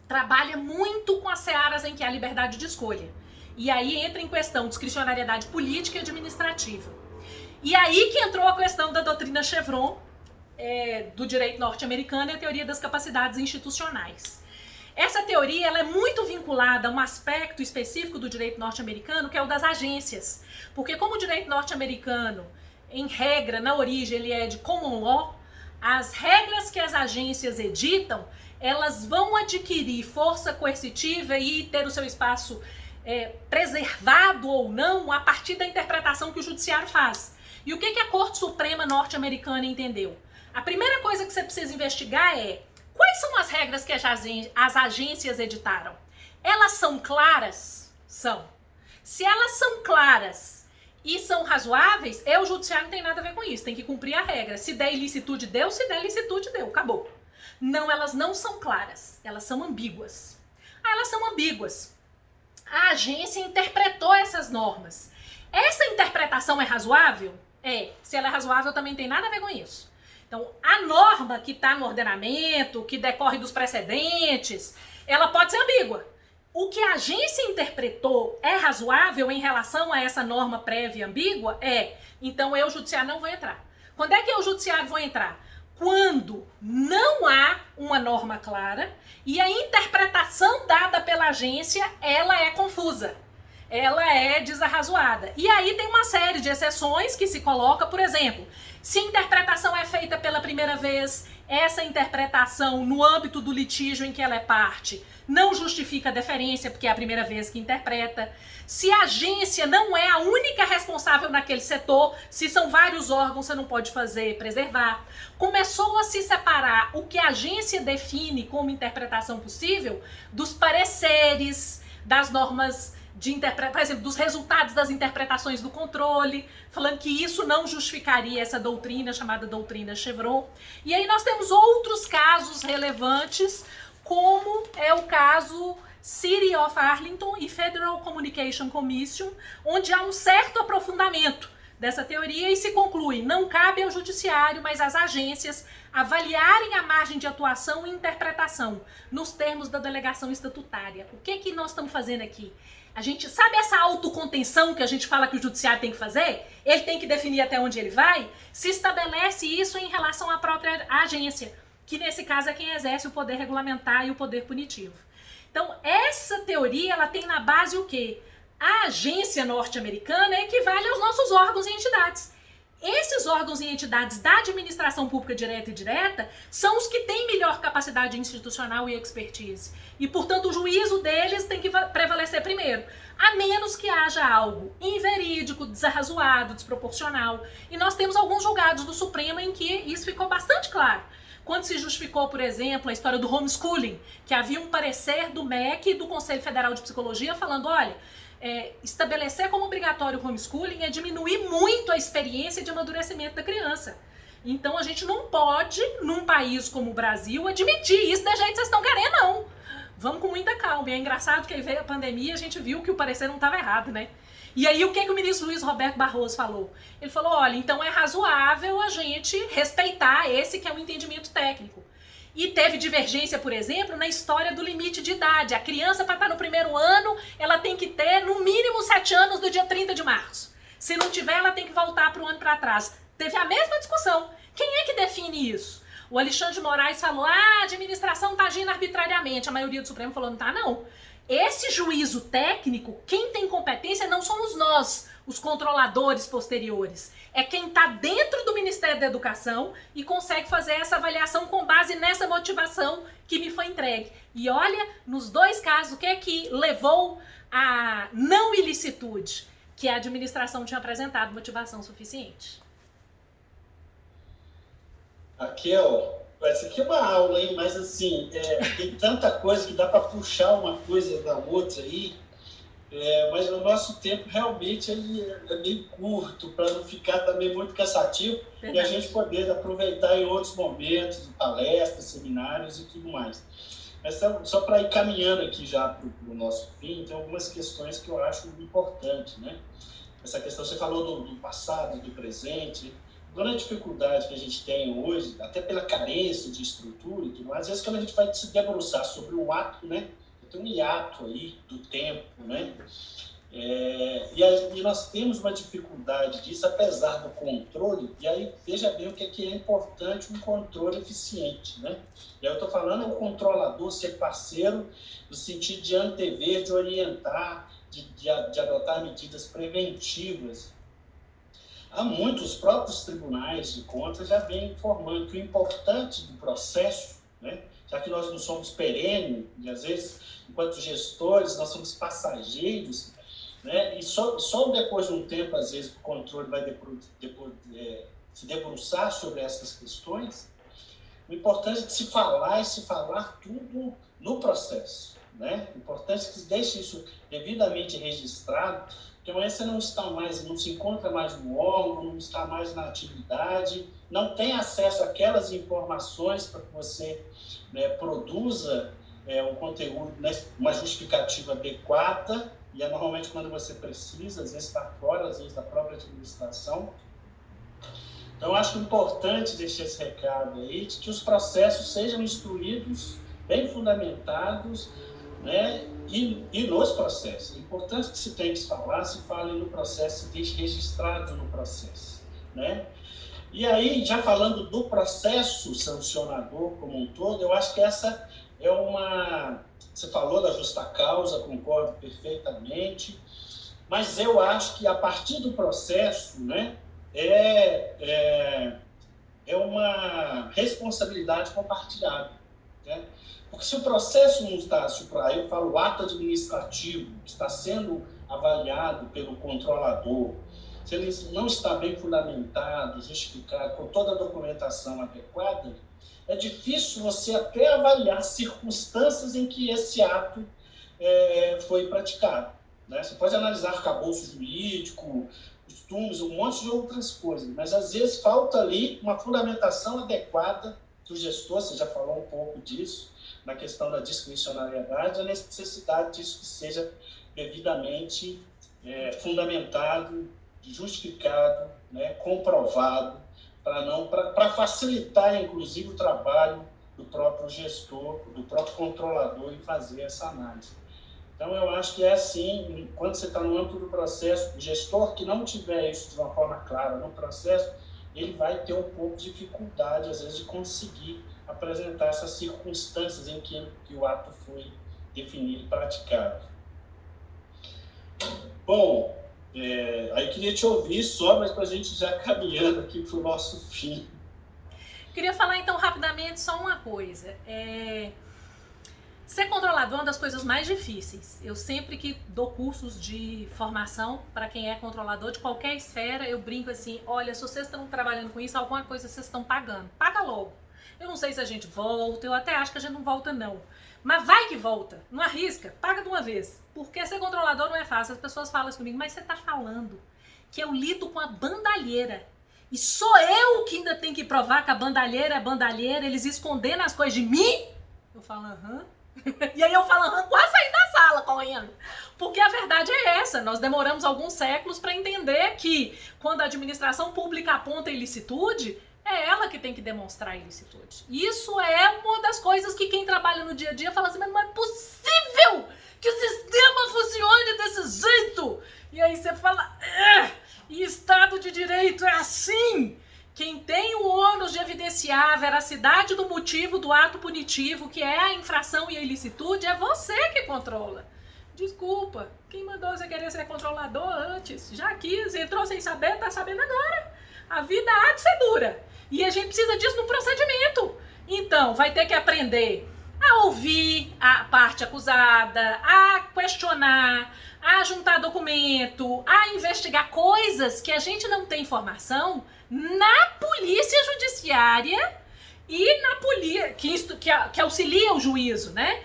trabalha muito com as searas em que há liberdade de escolha. E aí entra em questão discricionariedade política e administrativa. E aí que entrou a questão da doutrina Chevron, do direito norte-americano e a teoria das capacidades institucionais. Essa teoria ela é muito vinculada a um aspecto específico do direito norte-americano, que é o das agências. Porque como o direito norte-americano, em regra, na origem, ele é de common law, as regras que as agências editam, elas vão adquirir força coercitiva e ter o seu espaço preservado ou não a partir da interpretação que o judiciário faz. E o que a Corte Suprema norte-americana entendeu? A primeira coisa que você precisa investigar é: quais são as regras que as agências editaram? Elas são claras? São. Se elas são claras e são razoáveis, o judiciário não tem nada a ver com isso, tem que cumprir a regra. Se der ilicitude, deu, se der licitude, deu, acabou. Não, elas não são claras, elas são ambíguas. Elas são ambíguas. A agência interpretou essas normas. Essa interpretação é razoável? Se ela é razoável, também tem nada a ver com isso. Então, a norma que está no ordenamento, que decorre dos precedentes, ela pode ser ambígua. O que a agência interpretou é razoável em relação a essa norma prévia ambígua? Então eu, judiciário, não vou entrar. Quando é que eu, judiciário, vou entrar? Quando não há uma norma clara e a interpretação dada pela agência, ela é confusa. Ela é desarrazoada. E aí tem uma série de exceções que se coloca, por exemplo, se a interpretação é feita pela primeira vez, essa interpretação no âmbito do litígio em que ela é parte não justifica a deferência, porque é a primeira vez que interpreta. Se a agência não é a única responsável naquele setor, se são vários órgãos, você não pode preservar. Começou a se separar o que a agência define como interpretação possível dos pareceres, das normas de interpretação, por exemplo, dos resultados das interpretações do controle, falando que isso não justificaria essa doutrina chamada doutrina Chevron. E aí nós temos outros casos relevantes, como é o caso City of Arlington e Federal Communication Commission, onde há um certo aprofundamento dessa teoria e se conclui: não cabe ao judiciário, mas às agências avaliarem a margem de atuação e interpretação nos termos da delegação estatutária. O que nós estamos fazendo aqui? A gente sabe essa autocontenção que a gente fala que o judiciário tem que fazer? Ele tem que definir até onde ele vai? Se estabelece isso em relação à própria agência, que nesse caso é quem exerce o poder regulamentar e o poder punitivo. Então, essa teoria, ela tem na base o quê? A agência norte-americana equivale aos nossos órgãos e entidades. Esses órgãos e entidades da administração pública direta e indireta são os que têm melhor capacidade institucional e expertise. E, portanto, o juízo deles tem que prevalecer primeiro, a menos que haja algo inverídico, desarrazoado, desproporcional. E nós temos alguns julgados do Supremo em que isso ficou bastante claro. Quando se justificou, por exemplo, a história do homeschooling, que havia um parecer do MEC e do Conselho Federal de Psicologia falando, olha, estabelecer como obrigatório o homeschooling é diminuir muito a experiência de amadurecimento da criança. Então a gente não pode, num país como o Brasil, admitir isso da jeito que vocês estão querendo, não. Vamos com muita calma. E é engraçado que aí veio a pandemia e a gente viu que o parecer não estava errado, né? E aí o que o ministro Luiz Roberto Barroso falou? Ele falou, olha, então é razoável a gente respeitar esse que é o entendimento técnico. E teve divergência, por exemplo, na história do limite de idade. A criança, para estar no primeiro ano, ela tem que ter no mínimo 7 anos do dia 30 de março. Se não tiver, ela tem que voltar para o ano para trás. Teve a mesma discussão. Quem é que define isso? O Alexandre de Moraes falou, a administração está agindo arbitrariamente. A maioria do Supremo falou, não está não. Esse juízo técnico, quem tem competência não somos nós, os controladores posteriores. É quem está dentro do Ministério da Educação e consegue fazer essa avaliação com base nessa motivação que me foi entregue. E olha, nos dois casos, o que é que levou à não ilicitude? Que a administração tinha apresentado motivação suficiente.
Raquel, essa aqui é uma aula, hein? Mas assim, tem tanta coisa que dá para puxar uma coisa da outra aí. Mas o nosso tempo realmente é meio curto, para não ficar também muito cansativo. Verdade. E a gente poder aproveitar em outros momentos, palestras, seminários e tudo mais. Mas só para ir caminhando aqui já para o nosso fim, tem algumas questões que eu acho importantes, né? Essa questão, você falou do passado, do presente, toda a dificuldade que a gente tem hoje, até pela carência de estrutura e tudo mais, às vezes quando a gente vai se debruçar sobre o ato, né? Tem um hiato aí do tempo, né? E nós temos uma dificuldade disso, apesar do controle, e aí veja bem o que é importante um controle eficiente, né? E aí eu estou falando o controlador ser parceiro no sentido de antever, de orientar, de adotar medidas preventivas. Há muitos próprios tribunais de contas já vêm informando que o importante do processo, né? Já que nós não somos perenes, e às vezes, enquanto gestores, nós somos passageiros, né? E só depois de um tempo, às vezes, o controle vai se debruçar sobre essas questões. O importante é se falar e se falar tudo no processo, né? O importante é que se deixe isso devidamente registrado, porque amanhã você não se encontra mais no órgão, não está mais na atividade, não tem acesso àquelas informações para que você produza um conteúdo, né, uma justificativa adequada, e é normalmente quando você precisa, às vezes está fora, às vezes da própria administração. Então, acho importante deixar esse recado aí, de que os processos sejam instruídos, bem fundamentados, né, e nos processos. É importante que se tem que falar, se fale no processo, se deixe registrado no processo, né? E aí, já falando do processo sancionador como um todo, eu acho que essa é uma... Você falou da justa causa, concordo perfeitamente, mas eu acho que a partir do processo, né, é uma responsabilidade compartilhada, né? Porque se o processo não está, aí eu falo o ato administrativo que está sendo avaliado pelo controlador, se ele não está bem fundamentado, justificado, com toda a documentação adequada, é difícil você até avaliar circunstâncias em que esse ato foi praticado, né? Você pode analisar arcabouço jurídico, costumes, um monte de outras coisas, mas às vezes falta ali uma fundamentação adequada do gestor, você já falou um pouco disso, na questão da discricionariedade, a necessidade disso que seja devidamente fundamentado justificado, né, comprovado, para facilitar, inclusive, o trabalho do próprio gestor, do próprio controlador em fazer essa análise. Então, eu acho que é assim, quando você está no âmbito do processo, o gestor que não tiver isso de uma forma clara no processo, ele vai ter um pouco de dificuldade, às vezes, de conseguir apresentar essas circunstâncias em que o ato foi definido e praticado. Bom, aí queria te ouvir só, mas para a gente já caminhando aqui para o nosso fim.
Queria falar, então, rapidamente só uma coisa. Ser controlador é uma das coisas mais difíceis. Eu sempre que dou cursos de formação para quem é controlador de qualquer esfera, eu brinco assim, olha, se vocês estão trabalhando com isso, alguma coisa vocês estão pagando. Paga logo. Eu não sei se a gente volta, eu até acho que a gente não volta não. Mas vai que volta, não arrisca, paga de uma vez. Porque ser controlador não é fácil. As pessoas falam isso comigo, mas você está falando que eu lido com a bandalheira. E sou eu que ainda tenho que provar que a bandalheira é bandalheira, eles escondendo as coisas de mim? Eu falo, aham. E aí eu falo, aham, quase saí da sala correndo. Porque a verdade é essa, nós demoramos alguns séculos para entender que quando a administração pública aponta a ilicitude, é ela que tem que demonstrar a ilicitude. Isso é uma das coisas que quem trabalha no dia a dia fala assim, mas não é possível que o sistema funcione desse jeito. E aí você fala, e Estado de Direito é assim. Quem tem o ônus de evidenciar a veracidade do motivo do ato punitivo, que é a infração e a ilicitude, é você que controla. Desculpa, quem mandou você querer ser controlador antes? Já quis, entrou sem saber, tá sabendo agora. A vida há de ser dura. E a gente precisa disso no procedimento. Então, vai ter que aprender a ouvir a parte acusada, a questionar, a juntar documento, a investigar coisas que a gente não tem informação na polícia judiciária e na polícia que auxilia o juízo, né?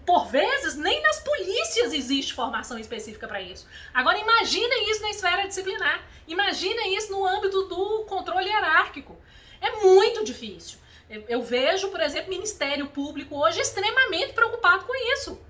Por vezes, nem nas polícias existe formação específica para isso. Agora, imagina isso na esfera disciplinar. Imagina isso no âmbito do controle hierárquico. É muito difícil. Eu vejo, por exemplo, o Ministério Público hoje extremamente preocupado com isso.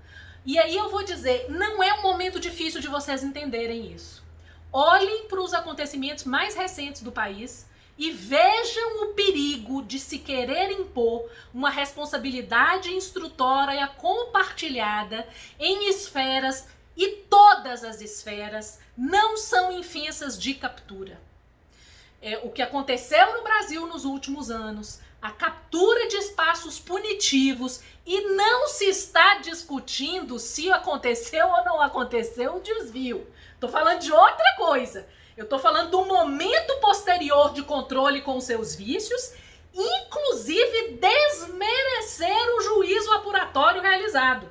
E aí eu vou dizer, não é um momento difícil de vocês entenderem isso. Olhem para os acontecimentos mais recentes do país e vejam o perigo de se querer impor uma responsabilidade instrutória compartilhada em esferas, e todas as esferas não são infensas de captura. O que aconteceu no Brasil nos últimos anos, a captura de espaços punitivos, e não se está discutindo se aconteceu ou não aconteceu o desvio. Estou falando de outra coisa. Eu estou falando do momento posterior de controle com seus vícios, inclusive desmerecer o juízo apuratório realizado.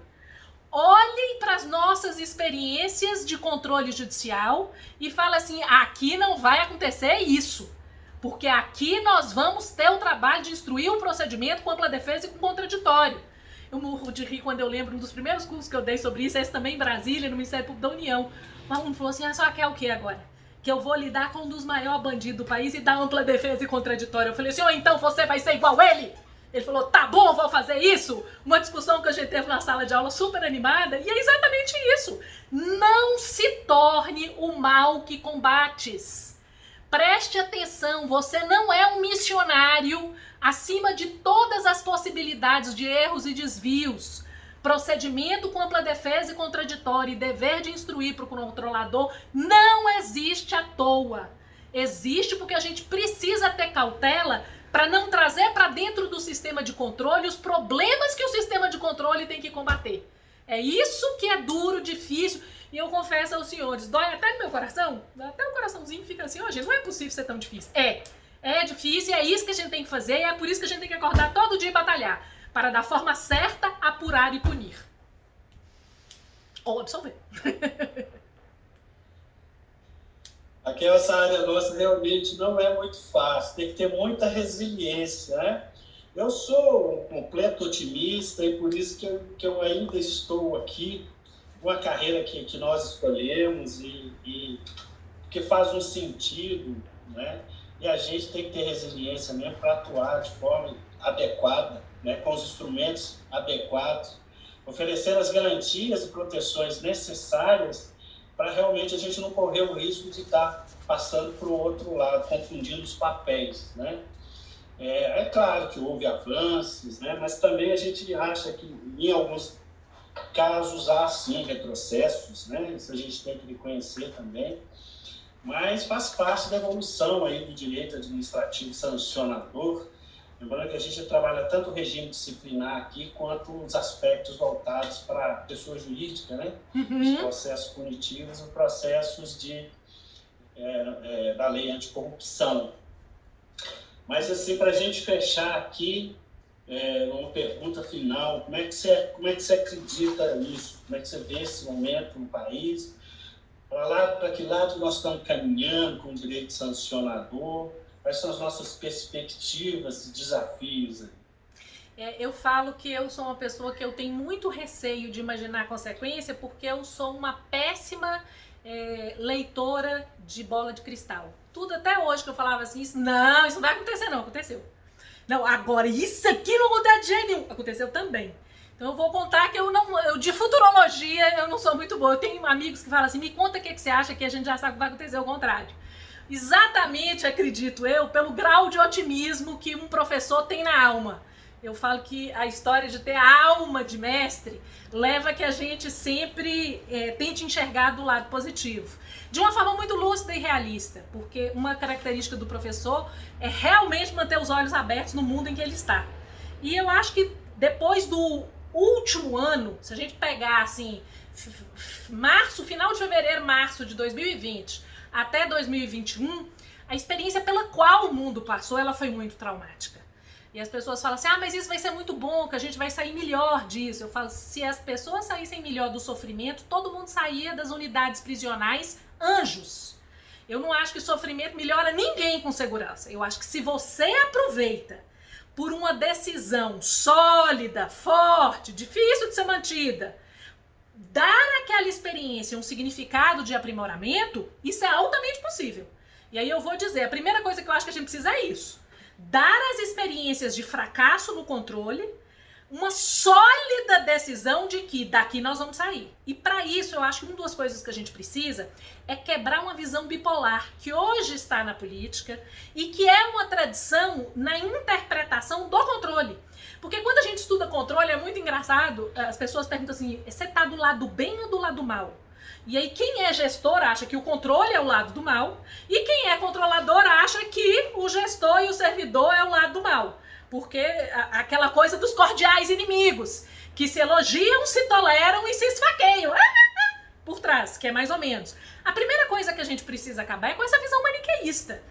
Olhem para as nossas experiências de controle judicial e falem assim, aqui não vai acontecer isso. Porque aqui nós vamos ter o trabalho de instruir o procedimento com ampla defesa e com contraditório. Eu morro de rir quando eu lembro um dos primeiros cursos que eu dei sobre isso, esse também em Brasília, no Ministério Público da União. O aluno falou assim, só quer o que agora? Que eu vou lidar com um dos maiores bandidos do país e dar ampla defesa e contraditório. Eu falei assim, então você vai ser igual ele? Ele falou, tá bom, vou fazer isso. Uma discussão que a gente teve na sala de aula super animada, e é exatamente isso. Não se torne o mal que combates. Preste atenção, você não é um missionário acima de todas as possibilidades de erros e desvios. Procedimento com ampla defesa e contraditório e dever de instruir para o controlador não existe à toa. Existe porque a gente precisa ter cautela para não trazer para dentro do sistema de controle os problemas que o sistema de controle tem que combater. É isso que é duro, difícil. E eu confesso aos senhores, dói até no meu coração, até o coraçãozinho fica assim, gente, não é possível ser tão difícil. É difícil, é isso que a gente tem que fazer, e é por isso que a gente tem que acordar todo dia e batalhar, para da forma certa, apurar e punir. Ou absolver.
Aqui essa área nossa realmente não é muito fácil, tem que ter muita resiliência, né? Eu sou um completo otimista e por isso que eu ainda estou aqui, uma carreira que nós escolhemos e que faz um sentido, né? E a gente tem que ter resiliência mesmo para atuar de forma adequada, né? Com os instrumentos adequados, oferecendo as garantias e proteções necessárias para realmente a gente não correr o risco de estar passando para o outro lado, confundindo os papéis, né? É claro que houve avanços, né? Mas também a gente acha que em alguns casos há sim retrocessos, né? Isso a gente tem que reconhecer também, mas faz parte da evolução aí do direito administrativo sancionador. Lembrando que a gente trabalha tanto o regime disciplinar aqui, quanto os aspectos voltados para a pessoa jurídica, né? Os processos punitivos e processos da lei anticorrupção. Mas, assim, para a gente fechar aqui, uma pergunta final, como é que você acredita nisso? Como é que você vê esse momento no país? Para que lado nós estamos caminhando com o direito sancionador? Quais são as nossas perspectivas e desafios?
Eu falo que eu sou uma pessoa que eu tenho muito receio de imaginar a consequência, porque eu sou uma péssima leitora de bola de cristal. Tudo até hoje que eu falava assim, isso não vai acontecer, não, aconteceu. Não, agora isso aqui não acontece de jeito nenhum, aconteceu também. Então eu vou contar que eu de futurologia eu não sou muito boa. Eu tenho amigos que falam assim, me conta o que você acha, que a gente já sabe que vai acontecer o contrário. Exatamente, acredito eu, pelo grau de otimismo que um professor tem na alma. Eu falo que a história de ter a alma de mestre leva a que a gente sempre tente enxergar do lado positivo. De uma forma muito lúcida e realista, porque uma característica do professor é realmente manter os olhos abertos no mundo em que ele está. E eu acho que depois do último ano, se a gente pegar assim, final de fevereiro, março de 2020 até 2021, a experiência pela qual o mundo passou, ela foi muito traumática. E as pessoas falam assim, mas isso vai ser muito bom, que a gente vai sair melhor disso. Eu falo, se as pessoas saíssem melhor do sofrimento, todo mundo saía das unidades prisionais anjos. Eu não acho que sofrimento melhora ninguém com segurança. Eu acho que se você aproveita por uma decisão sólida, forte, difícil de ser mantida, dar àquela experiência um significado de aprimoramento, isso é altamente possível. E aí eu vou dizer, a primeira coisa que eu acho que a gente precisa é isso. Dar às experiências de fracasso no controle uma sólida decisão de que daqui nós vamos sair. E para isso eu acho que uma das coisas que a gente precisa é quebrar uma visão bipolar que hoje está na política e que é uma tradição na interpretação do controle. Porque quando a gente estuda controle é muito engraçado, as pessoas perguntam assim, você está do lado do bem ou do lado do mal? E aí quem é gestor acha que o controle é o lado do mal e quem é controlador acha que o gestor e o servidor é o lado do mal. Porque aquela coisa dos cordiais inimigos, que se elogiam, se toleram e se esfaqueiam por trás, que é mais ou menos. A primeira coisa que a gente precisa acabar é com essa visão maniqueísta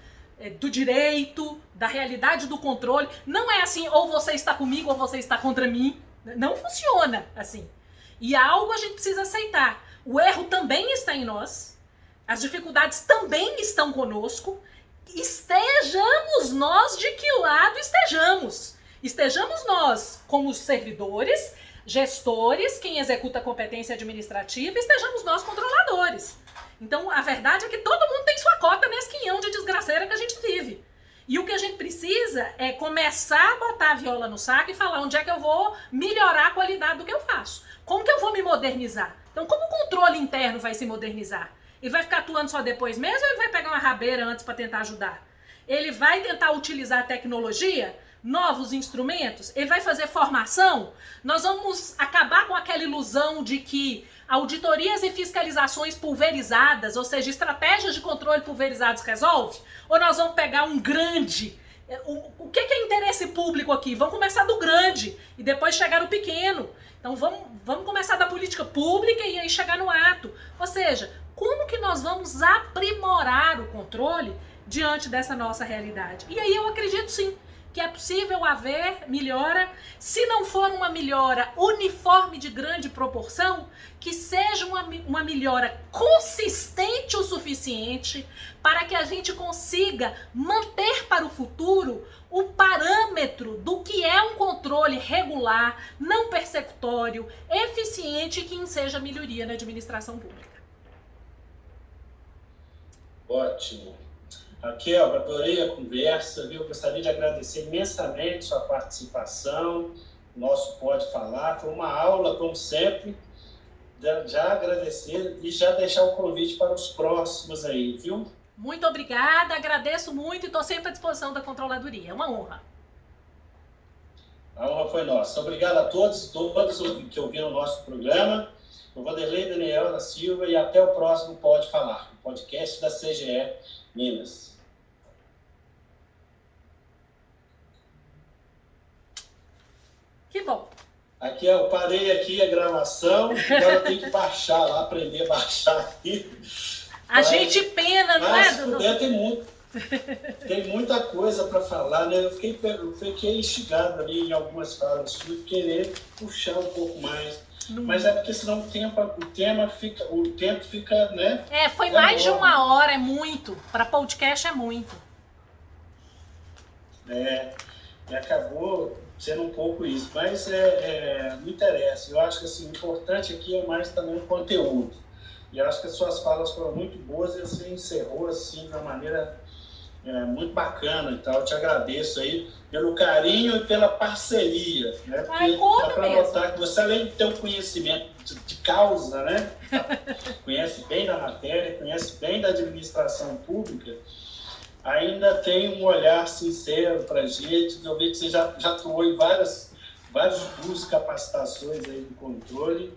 do direito, da realidade do controle. Não é assim, ou você está comigo ou você está contra mim. Não funciona assim. E algo a gente precisa aceitar. O erro também está em nós, as dificuldades também estão conosco, estejamos nós de que lado estejamos. Estejamos nós como servidores, gestores, quem executa a competência administrativa, estejamos nós controladores. Então a verdade é que todo mundo tem sua cota nesse quinhão de desgraceira que a gente vive. E o que a gente precisa é começar a botar a viola no saco e falar onde é que eu vou melhorar a qualidade do que eu faço. Como que eu vou me modernizar? Então, como o controle interno vai se modernizar? Ele vai ficar atuando só depois mesmo ou ele vai pegar uma rabeira antes para tentar ajudar? Ele vai tentar utilizar a tecnologia, novos instrumentos? Ele vai fazer formação? Nós vamos acabar com aquela ilusão de que auditorias e fiscalizações pulverizadas, ou seja, estratégias de controle pulverizadas resolve? Ou nós vamos pegar um grande... O que é interesse público aqui? Vamos começar do grande e depois chegar no pequeno. Então vamos começar da política pública e aí chegar no ato. Ou seja, como que nós vamos aprimorar o controle diante dessa nossa realidade? E aí eu acredito sim que é possível haver melhora, se não for uma melhora uniforme de grande proporção, que seja uma melhora consistente o suficiente para que a gente consiga manter para o futuro o parâmetro do que é um controle regular, não persecutório, eficiente e que enseja melhoria na administração pública.
Ótimo. Raquel, adorei a conversa, viu? Gostaria de agradecer imensamente sua participação. O nosso Pode Falar foi uma aula, como sempre. Já agradecer e já deixar o convite para os próximos aí, viu?
Muito obrigada, agradeço muito e estou sempre à disposição da Controladoria. É uma honra.
A honra foi nossa. Obrigado a todos que ouviram o nosso programa. O Vanderlei Daniel da Silva e até o próximo Pode Falar, o podcast da CGE Minas.
Que bom.
Aqui eu parei aqui a gravação, agora eu tenho que baixar lá, aprender a baixar aqui.
A gente pena, não é, Dudu?
Tem muita coisa para falar, né? Eu fiquei instigado ali em algumas falas, de querer puxar um pouco mais. Mas é porque senão o tempo fica, né?
Foi mais de 1 hora, é muito. Para podcast é muito.
E acabou sendo um pouco isso, mas não interessa. Eu acho que assim, o importante aqui é mais também o conteúdo. E eu acho que as suas falas foram muito boas e você encerrou assim de uma maneira muito bacana. Então eu te agradeço aí pelo carinho e pela parceria, né? Porque dá para notar que você, além de ter um conhecimento de causa, né? Conhece bem da matéria, conhece bem da administração pública, ainda tem um olhar sincero para a gente. Eu vi que você já atuou em vários cursos, capacitações aí de controle.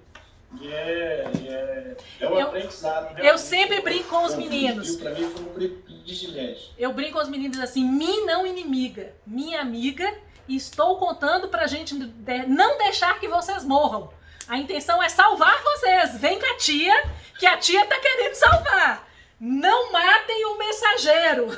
E é um aprendizado.
Eu sempre brinco com os meninos.
Para mim foi um privilégio.
Eu brinco com os meninos assim, mim não inimiga, minha amiga, e estou contando pra gente não deixar que vocês morram. A intenção é salvar vocês. Vem com a tia, que a tia tá querendo salvar. Não matem o mensageiro.